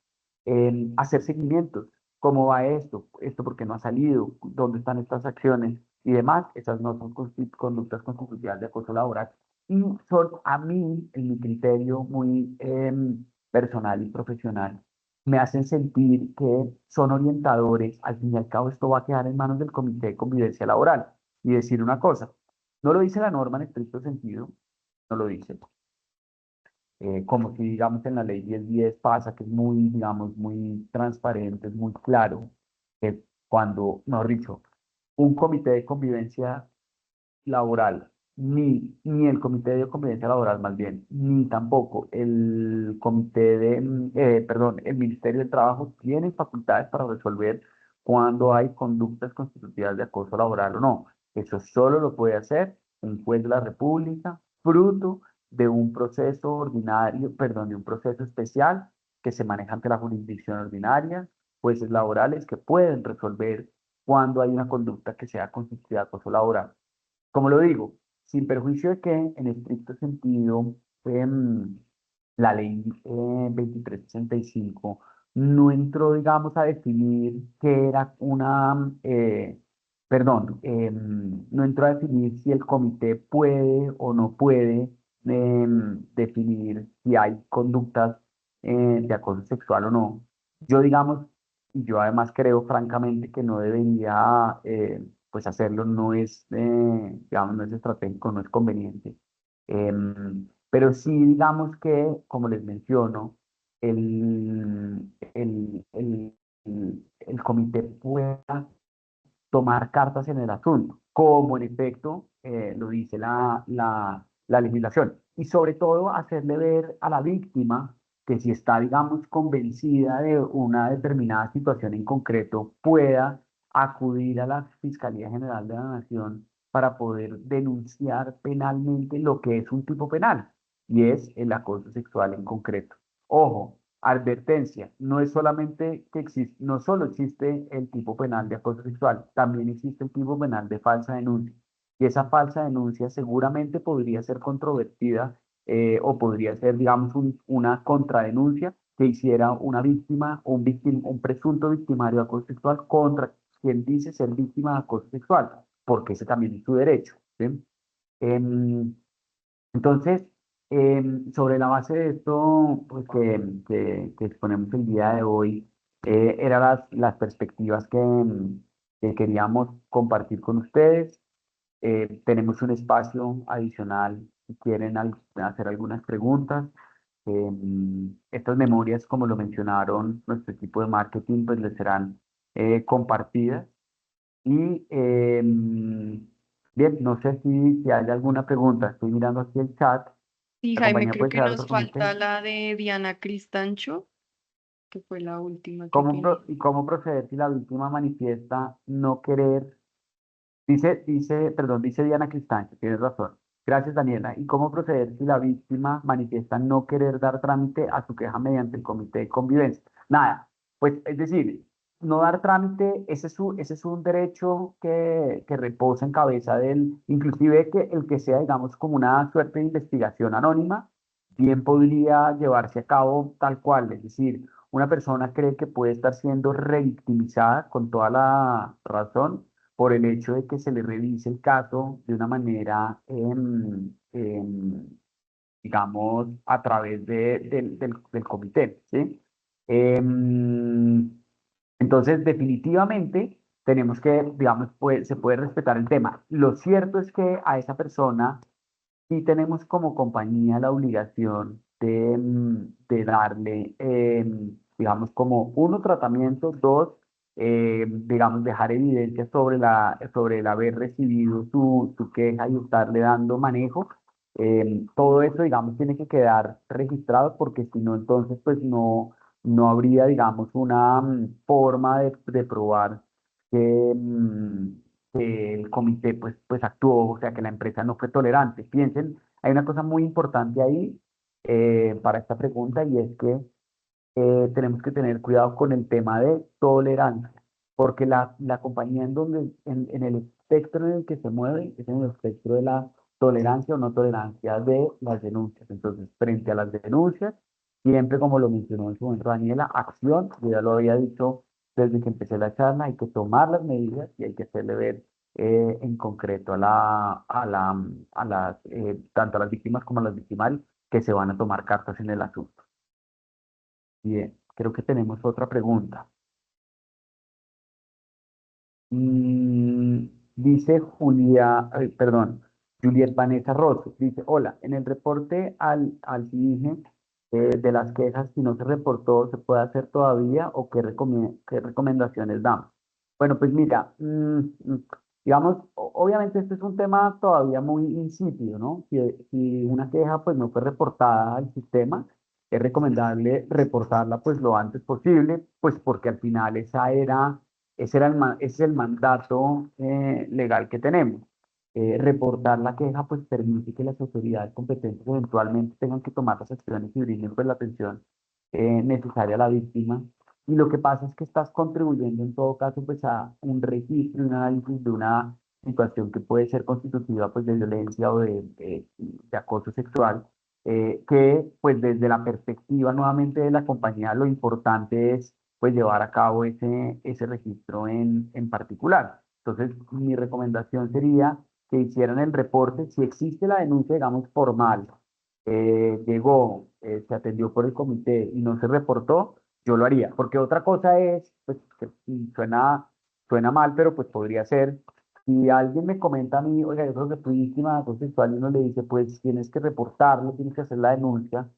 C: Hacer seguimientos: ¿cómo va esto? ¿Esto por qué no ha salido? ¿Dónde están estas acciones? Y demás, esas no son conductas constitutivas de acoso laboral. Y son, a mí, en mi criterio muy personal y profesional, me hacen sentir que son orientadores. Al fin y al cabo, esto va a quedar en manos del Comité de Convivencia Laboral. Y decir una cosa: no lo dice la norma en estricto sentido, no lo dice. Como si, digamos, en la ley 1010 pasa, que es muy, digamos, muy transparente, es muy claro, que cuando, mejor dicho, un comité de convivencia laboral, ni el comité de convivencia laboral, más bien, ni tampoco el comité perdón, el Ministerio del Trabajo tienen facultades para resolver cuando hay conductas constitutivas de acoso laboral o no. Eso solo lo puede hacer un juez de la República, fruto de un proceso ordinario, perdón, de un proceso especial que se maneja ante la jurisdicción ordinaria, jueces laborales que pueden resolver cuando hay una conducta que sea constitutiva de acoso laboral. Como lo digo, sin perjuicio de que en estricto sentido la ley 2365 no entró, digamos, a definir qué era perdón, no entró a definir si el comité puede o no puede definir si hay conductas de acoso sexual o no. Yo, digamos, y yo además creo francamente que no debería pues hacerlo, no es, digamos, no es estratégico, no es conveniente. Pero sí, digamos que, como les menciono, el comité pueda tomar cartas en el asunto, como en efecto lo dice la legislación. Y sobre todo hacerle ver a la víctima que si está, digamos, convencida de una determinada situación en concreto, pueda acudir a la Fiscalía General de la Nación para poder denunciar penalmente lo que es un tipo penal, y es el acoso sexual en concreto. Ojo, advertencia, no es solamente que existe, no solo existe el tipo penal de acoso sexual, también existe el tipo penal de falsa denuncia. Y esa falsa denuncia seguramente podría ser controvertida o podría ser, digamos, una contradenuncia que hiciera una víctima o un presunto victimario de acoso sexual contra quien dice ser víctima de acoso sexual, porque ese también es su derecho, ¿sí? Em, entonces, sobre la base de esto pues, que exponemos el día de hoy, eran las perspectivas que queríamos compartir con ustedes. Tenemos un espacio adicional si quieren hacer algunas preguntas. Estas memorias, como lo mencionaron nuestro equipo de marketing, pues les serán compartidas. Y bien, no sé si hay alguna pregunta. Estoy mirando aquí el chat.
D: Sí,
C: La
D: Jaime,
C: compañía
D: creo
C: puede
D: que
C: crear
D: nos
C: otro comité.
D: falta la de Diana Cristancho, que fue la última que
C: ¿Cómo,
D: quería.
C: y cómo proceder si la víctima manifiesta no querer? Dice Diana Cristancho, tienes razón. Gracias, Daniela. ¿Y cómo proceder si la víctima manifiesta no querer dar trámite a su queja mediante el comité de convivencia? Nada, pues es decir, no dar trámite, ese es un derecho que reposa en cabeza inclusive que el que sea, digamos, como una suerte de investigación anónima, bien podría llevarse a cabo tal cual. Es decir, una persona cree que puede estar siendo revictimizada con toda la razón por el hecho de que se le revise el caso de una manera, digamos, a través del comité, ¿sí? Em, entonces, definitivamente tenemos que, digamos, se puede respetar el tema. Lo cierto es que a esa persona sí tenemos como compañía la obligación de darle, digamos, como uno, tratamiento, dos, digamos, dejar evidencia sobre el haber recibido su queja y estarle dando manejo. Todo eso, digamos, tiene que quedar registrado porque si no, entonces, pues no habría, digamos, una forma de probar que, que el comité pues actuó, o sea, que la empresa no fue tolerante. Piensen, hay una cosa muy importante ahí para esta pregunta y es que tenemos que tener cuidado con el tema de tolerancia, porque la compañía en el espectro en el que se mueve es en el espectro de la tolerancia o no tolerancia de las denuncias. Entonces, frente a las denuncias, siempre como lo mencionó en su momento Daniela, acción, yo ya lo había dicho desde que empecé la charla, hay que tomar las medidas y hay que hacerle ver en concreto tanto a las víctimas como a los victimarios que se van a tomar cartas en el asunto. Bien, creo que tenemos otra pregunta. Mm, dice Juliet Vanessa Rosso, dice, hola, en el reporte al CIDIGE de las quejas, si no se reportó, ¿se puede hacer todavía o qué recomendaciones damos? Bueno, pues mira, digamos, obviamente este es un tema todavía muy insípido, ¿no? Si una queja pues no fue reportada al sistema, es recomendable reportarla pues lo antes posible, pues porque al final ese es el mandato legal que tenemos. Reportar la queja pues permite que las autoridades competentes eventualmente tengan que tomar las acciones y brinden pues la atención necesaria a la víctima. Y lo que pasa es que estás contribuyendo en todo caso pues a un registro y un análisis de una situación que puede ser constitutiva pues de violencia o de acoso sexual, que pues desde la perspectiva nuevamente de la compañía lo importante es pues llevar a cabo ese registro en particular. Entonces, mi recomendación sería que hicieran el reporte, si existe la denuncia, digamos, formal, llegó, se atendió por el comité y no se reportó, yo lo haría, porque otra cosa es, pues, que suena mal, pero pues podría ser, si alguien me comenta a mí, oiga, yo creo que fui víctima de acoso sexual y uno le dice, pues tienes que reportarlo, tienes que hacer la denuncia,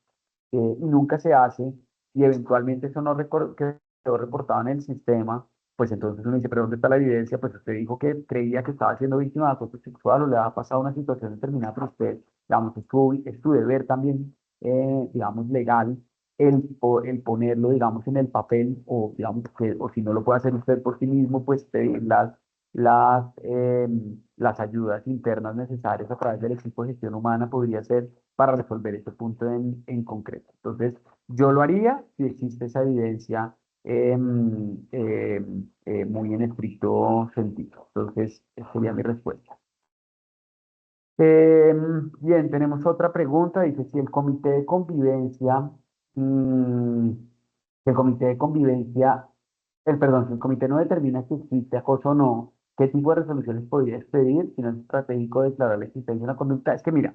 C: y nunca se hace, y eventualmente eso no quedó reportado en el sistema, pues entonces uno dice, pero ¿dónde está la evidencia? Pues usted dijo que creía que estaba siendo víctima de acoso sexual o le ha pasado una situación determinada, pero usted, digamos, es su deber también, digamos, legal, el ponerlo, digamos, en el papel, o digamos que, o si no lo puede hacer usted por sí mismo, pues pedir las ayudas internas necesarias a través del equipo de gestión humana podría ser para resolver ese punto en concreto. Entonces, yo lo haría si existe esa evidencia muy en estricto sentido. Entonces, esa sería mi respuesta. Bien, tenemos otra pregunta. Dice, si el comité de convivencia, mm, si el comité de convivencia, perdón, si el comité no determina si existe acoso o no, ¿qué tipo de resoluciones podría expedir si no es estratégico declarar la existencia de una conducta? Es que mira,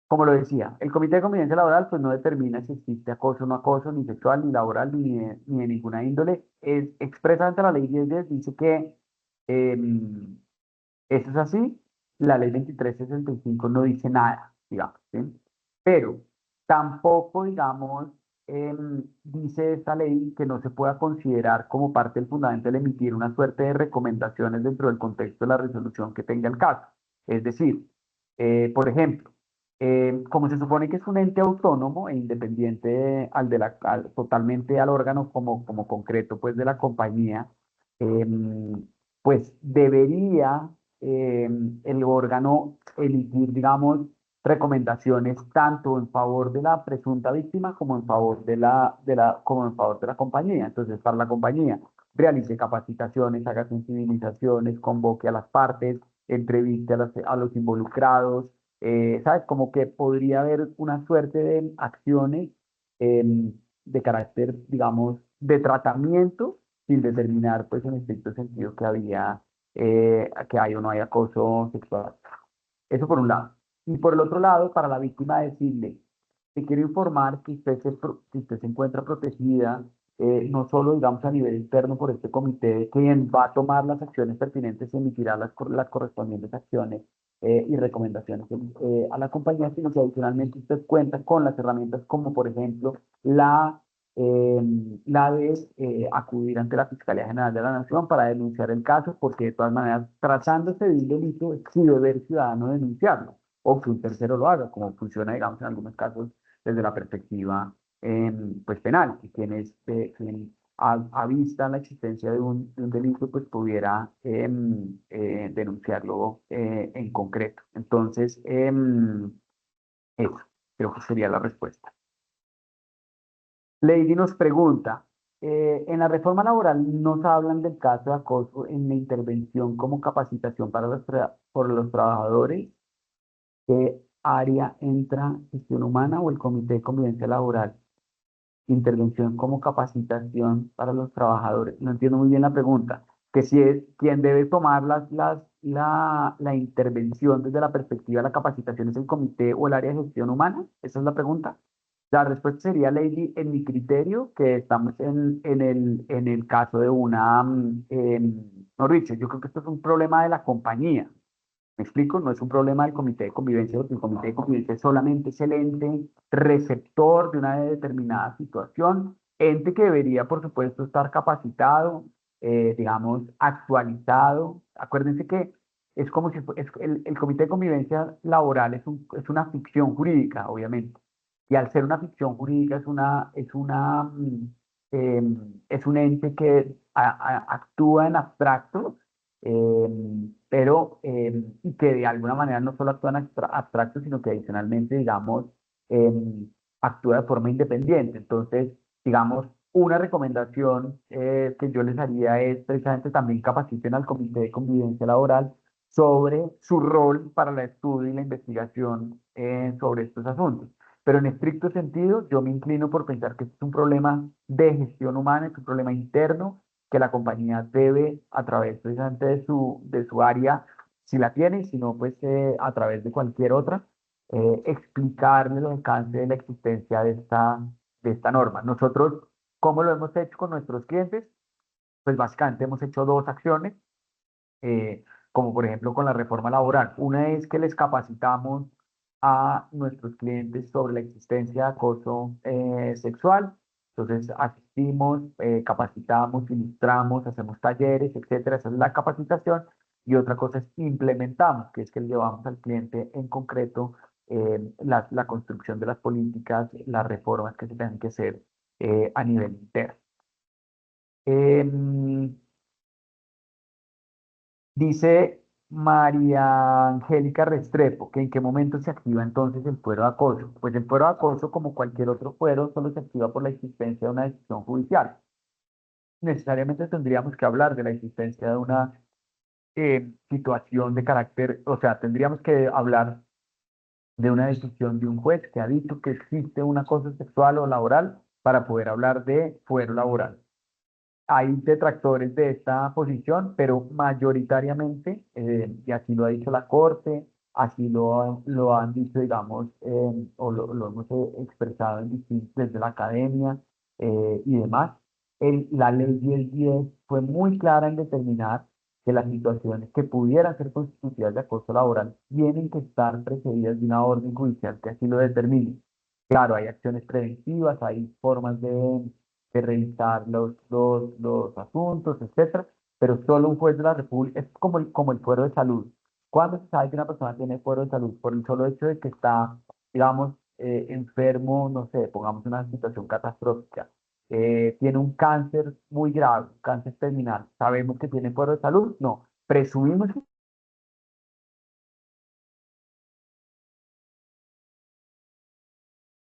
C: como lo decía, el comité de convivencia laboral pues no determina si existe acoso o no acoso, ni sexual, ni laboral, ni de ninguna índole. Es expresamente la ley 1010 dice que em, eso es así. La ley 2365 no dice nada, digamos, ¿sí? Pero tampoco, digamos, dice esta ley que no se pueda considerar como parte del fundamento el emitir una suerte de recomendaciones dentro del contexto de la resolución que tenga el caso. Es decir, por ejemplo, como se supone que es un ente autónomo e independiente totalmente al órgano como concreto pues de la compañía, pues debería eh, el órgano emitir, digamos, recomendaciones tanto en favor de la presunta víctima como en favor como en favor de la compañía. Entonces, para la compañía, realice capacitaciones, haga sensibilizaciones, convoque a las partes, entreviste a los involucrados, ¿sabes? Como que podría haber una suerte de acciones de carácter, digamos, de tratamiento, sin determinar, pues, en estricto sentido que hay o no hay acoso sexual. Eso por un lado. Y por el otro lado, para la víctima decirle, te quiero informar que usted se encuentra protegida, no solo, digamos, a nivel interno por este comité, quien va a tomar las acciones pertinentes y emitirá las correspondientes acciones y recomendaciones a la compañía, sino que adicionalmente usted cuenta con las herramientas como, por ejemplo, eh, la de acudir ante la Fiscalía General de la Nación para denunciar el caso, porque de todas maneras, tratándose de un delito, es su deber ciudadano denunciarlo, o que un tercero lo haga, como funciona, digamos, en algunos casos desde la perspectiva pues penal, que quien avista la existencia de un delito, pues pudiera denunciarlo en concreto. Entonces, eso creo que sería la respuesta. Lady nos pregunta, en la reforma laboral nos hablan del caso de acoso en la intervención como capacitación para por los trabajadores. ¿Qué área entra gestión humana o el comité de convivencia laboral? Intervención como capacitación para los trabajadores. No entiendo muy bien la pregunta. Que si es quien debe tomar la intervención desde la perspectiva de la capacitación es el comité o el área de gestión humana. Esa es la pregunta. La respuesta sería, Lady, en mi criterio, que estamos en el caso de no, Richard, yo creo que esto es un problema de la compañía. ¿Me explico? No es un problema del comité de convivencia, porque el comité de convivencia solamente es el ente receptor de una determinada situación, ente que debería, por supuesto, estar capacitado, digamos, actualizado. Acuérdense que es como si el comité de convivencia laboral es una ficción jurídica, obviamente. Y al ser una ficción jurídica es un ente que actúa en abstracto, y que de alguna manera no solo actúa en abstracto, sino que adicionalmente, digamos, actúa de forma independiente. Entonces, digamos, una recomendación que yo les haría es precisamente también capaciten al Comité de Convivencia Laboral sobre su rol para el estudio y la investigación sobre estos asuntos. Pero en estricto sentido, yo me inclino por pensar que este es un problema de gestión humana, es un problema interno que la compañía debe, a través precisamente de su área, si la tiene, y si no, pues a través de cualquier otra, explicarle el alcance de la existencia de esta norma. Nosotros, ¿cómo lo hemos hecho con nuestros clientes? Pues básicamente hemos hecho dos acciones, como por ejemplo con la reforma laboral. Una es que les capacitamos a nuestros clientes sobre la existencia de acoso sexual. Entonces asistimos, capacitamos, ilustramos, hacemos talleres, etcétera. Esa es la capacitación. Y otra cosa es implementamos, que es que le llevamos al cliente en concreto la construcción de las políticas, las reformas que se tengan que hacer a nivel interno. Em, Dice María Angélica Restrepo que en qué momento se activa entonces el fuero de acoso. Pues el fuero de acoso, como cualquier otro fuero, solo se activa por la existencia de una decisión judicial. Necesariamente tendríamos que hablar de la existencia de una situación de carácter, o sea, tendríamos que hablar de una decisión de un juez que ha dicho que existe un acoso sexual o laboral para poder hablar de fuero laboral. Hay detractores de esta posición, pero mayoritariamente, y así lo ha dicho la Corte, así lo han dicho, digamos, o lo hemos expresado desde la academia y demás, la ley 1010 fue muy clara en determinar que las situaciones que pudieran ser constitutivas de acoso laboral tienen que estar precedidas de una orden judicial que así lo determine. Claro, hay acciones preventivas, hay formas de revisar los asuntos, etcétera, pero solo un juez de la República, es como el fuero de salud. ¿Cuándo se sabe que una persona tiene fuero de salud? Por el solo hecho de que está, digamos, enfermo, no sé, pongamos una situación catastrófica, tiene un cáncer muy grave, un cáncer terminal. ¿Sabemos que tiene fuero de salud? No. Presumimos que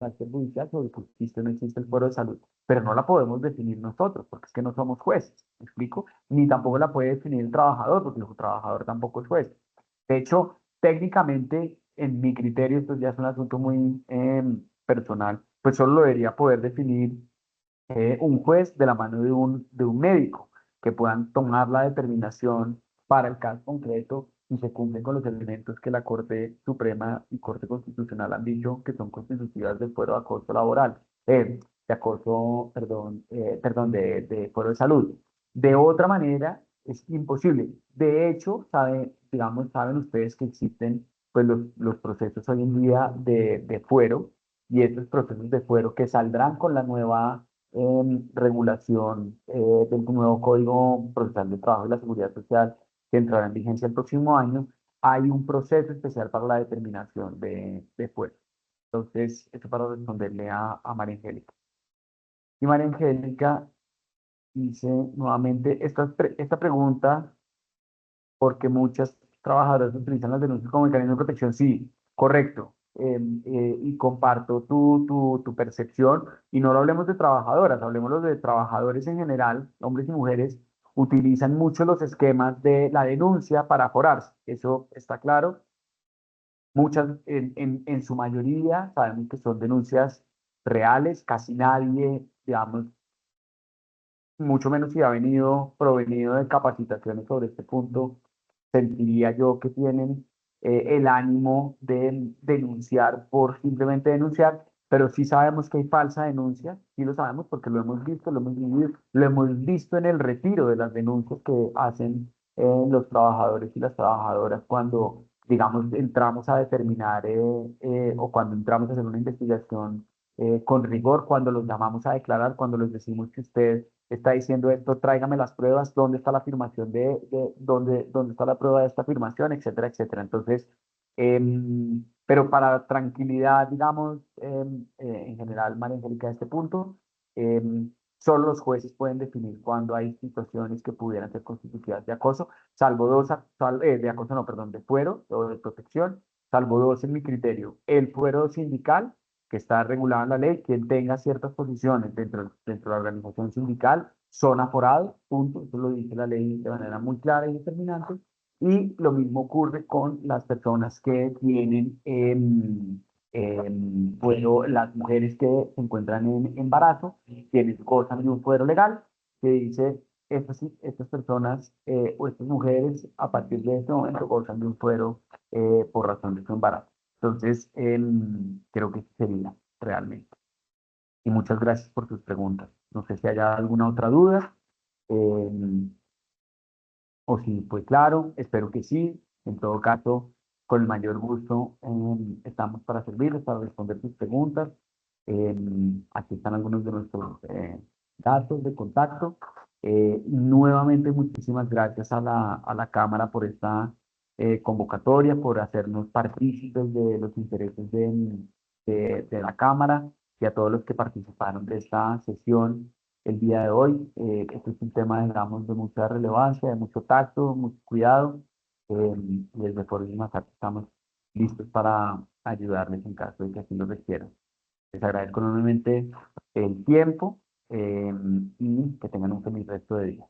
C: cáncer judicial sobre si existe o no existe el fuero de salud, pero no la podemos definir nosotros, porque es que no somos jueces, ¿me explico? Ni tampoco la puede definir el trabajador, porque el trabajador tampoco es juez. De hecho, técnicamente, en mi criterio, esto ya es un asunto muy personal, pues solo lo debería poder definir un juez de la mano de un médico, que puedan tomar la determinación para el caso concreto y se cumplen con los elementos que la Corte Suprema y Corte Constitucional han dicho que son constitutivas del fuero de acoso laboral, de acoso, perdón, de fuero de salud. De otra manera, es imposible. De hecho, saben ustedes que existen pues, los procesos hoy en día de fuero y estos procesos de fuero que saldrán con la nueva regulación del nuevo Código Procesal de Trabajo y la Seguridad Social que entrará en vigencia el próximo año, hay un proceso especial para la determinación de fuero. Entonces, esto para responderle a María Angélica. Y María Angélica dice nuevamente esta pregunta, porque muchas trabajadoras utilizan las denuncias como mecanismo de protección. Sí, correcto. Y comparto tu percepción. Y no lo hablemos de trabajadoras, hablemos de trabajadores en general, hombres y mujeres, utilizan mucho los esquemas de la denuncia para forarse. Eso está claro. Muchas, en su mayoría, sabemos que son denuncias reales, casi nadie, digamos, mucho menos si ha provenido de capacitaciones sobre este punto, sentiría yo que tienen el ánimo de denunciar por simplemente denunciar, pero sí sabemos que hay falsa denuncia, sí lo sabemos porque lo hemos visto, lo hemos vivido, lo hemos visto en el retiro de las denuncias que hacen los trabajadores y las trabajadoras cuando, digamos, entramos a determinar o cuando entramos a hacer una investigación con rigor, cuando los llamamos a declarar, cuando les decimos que usted está diciendo esto, tráigame las pruebas, dónde está la afirmación dónde está la prueba de esta afirmación, etcétera, etcétera. Entonces, pero para tranquilidad, digamos, en general, María Angélica, a este punto, solo los jueces pueden definir cuando hay situaciones que pudieran ser constitutivas de acoso, salvo dos, de acoso no, perdón, de fuero o de protección, salvo dos en mi criterio, el fuero sindical que está regulado en la ley, quien tenga ciertas posiciones dentro de la organización sindical son aforados, punto, eso lo dice la ley de manera muy clara y determinante, y lo mismo ocurre con las personas que tienen, fuero, las mujeres que se encuentran en embarazo, quienes gozan de un fuero legal, que dice, estas personas o estas mujeres a partir de este momento gozan de un fuero por razón de su embarazo. Entonces, creo que sería realmente. Y muchas gracias por tus preguntas. No sé si haya alguna otra duda, o si fue claro, espero que sí. En todo caso, con el mayor gusto, estamos para servirles, para responder tus preguntas. Aquí están algunos de nuestros datos de contacto. Nuevamente, muchísimas gracias a la Cámara por esta convocatoria, por hacernos partícipes de los intereses de la Cámara y a todos los que participaron de esta sesión el día de hoy. Este es un tema, digamos, de mucha relevancia, de mucho tacto, mucho cuidado. Y desde Foro Mazar estamos listos para ayudarles en caso de que así lo requieran. Les agradezco enormemente el tiempo y que tengan un feliz resto de día.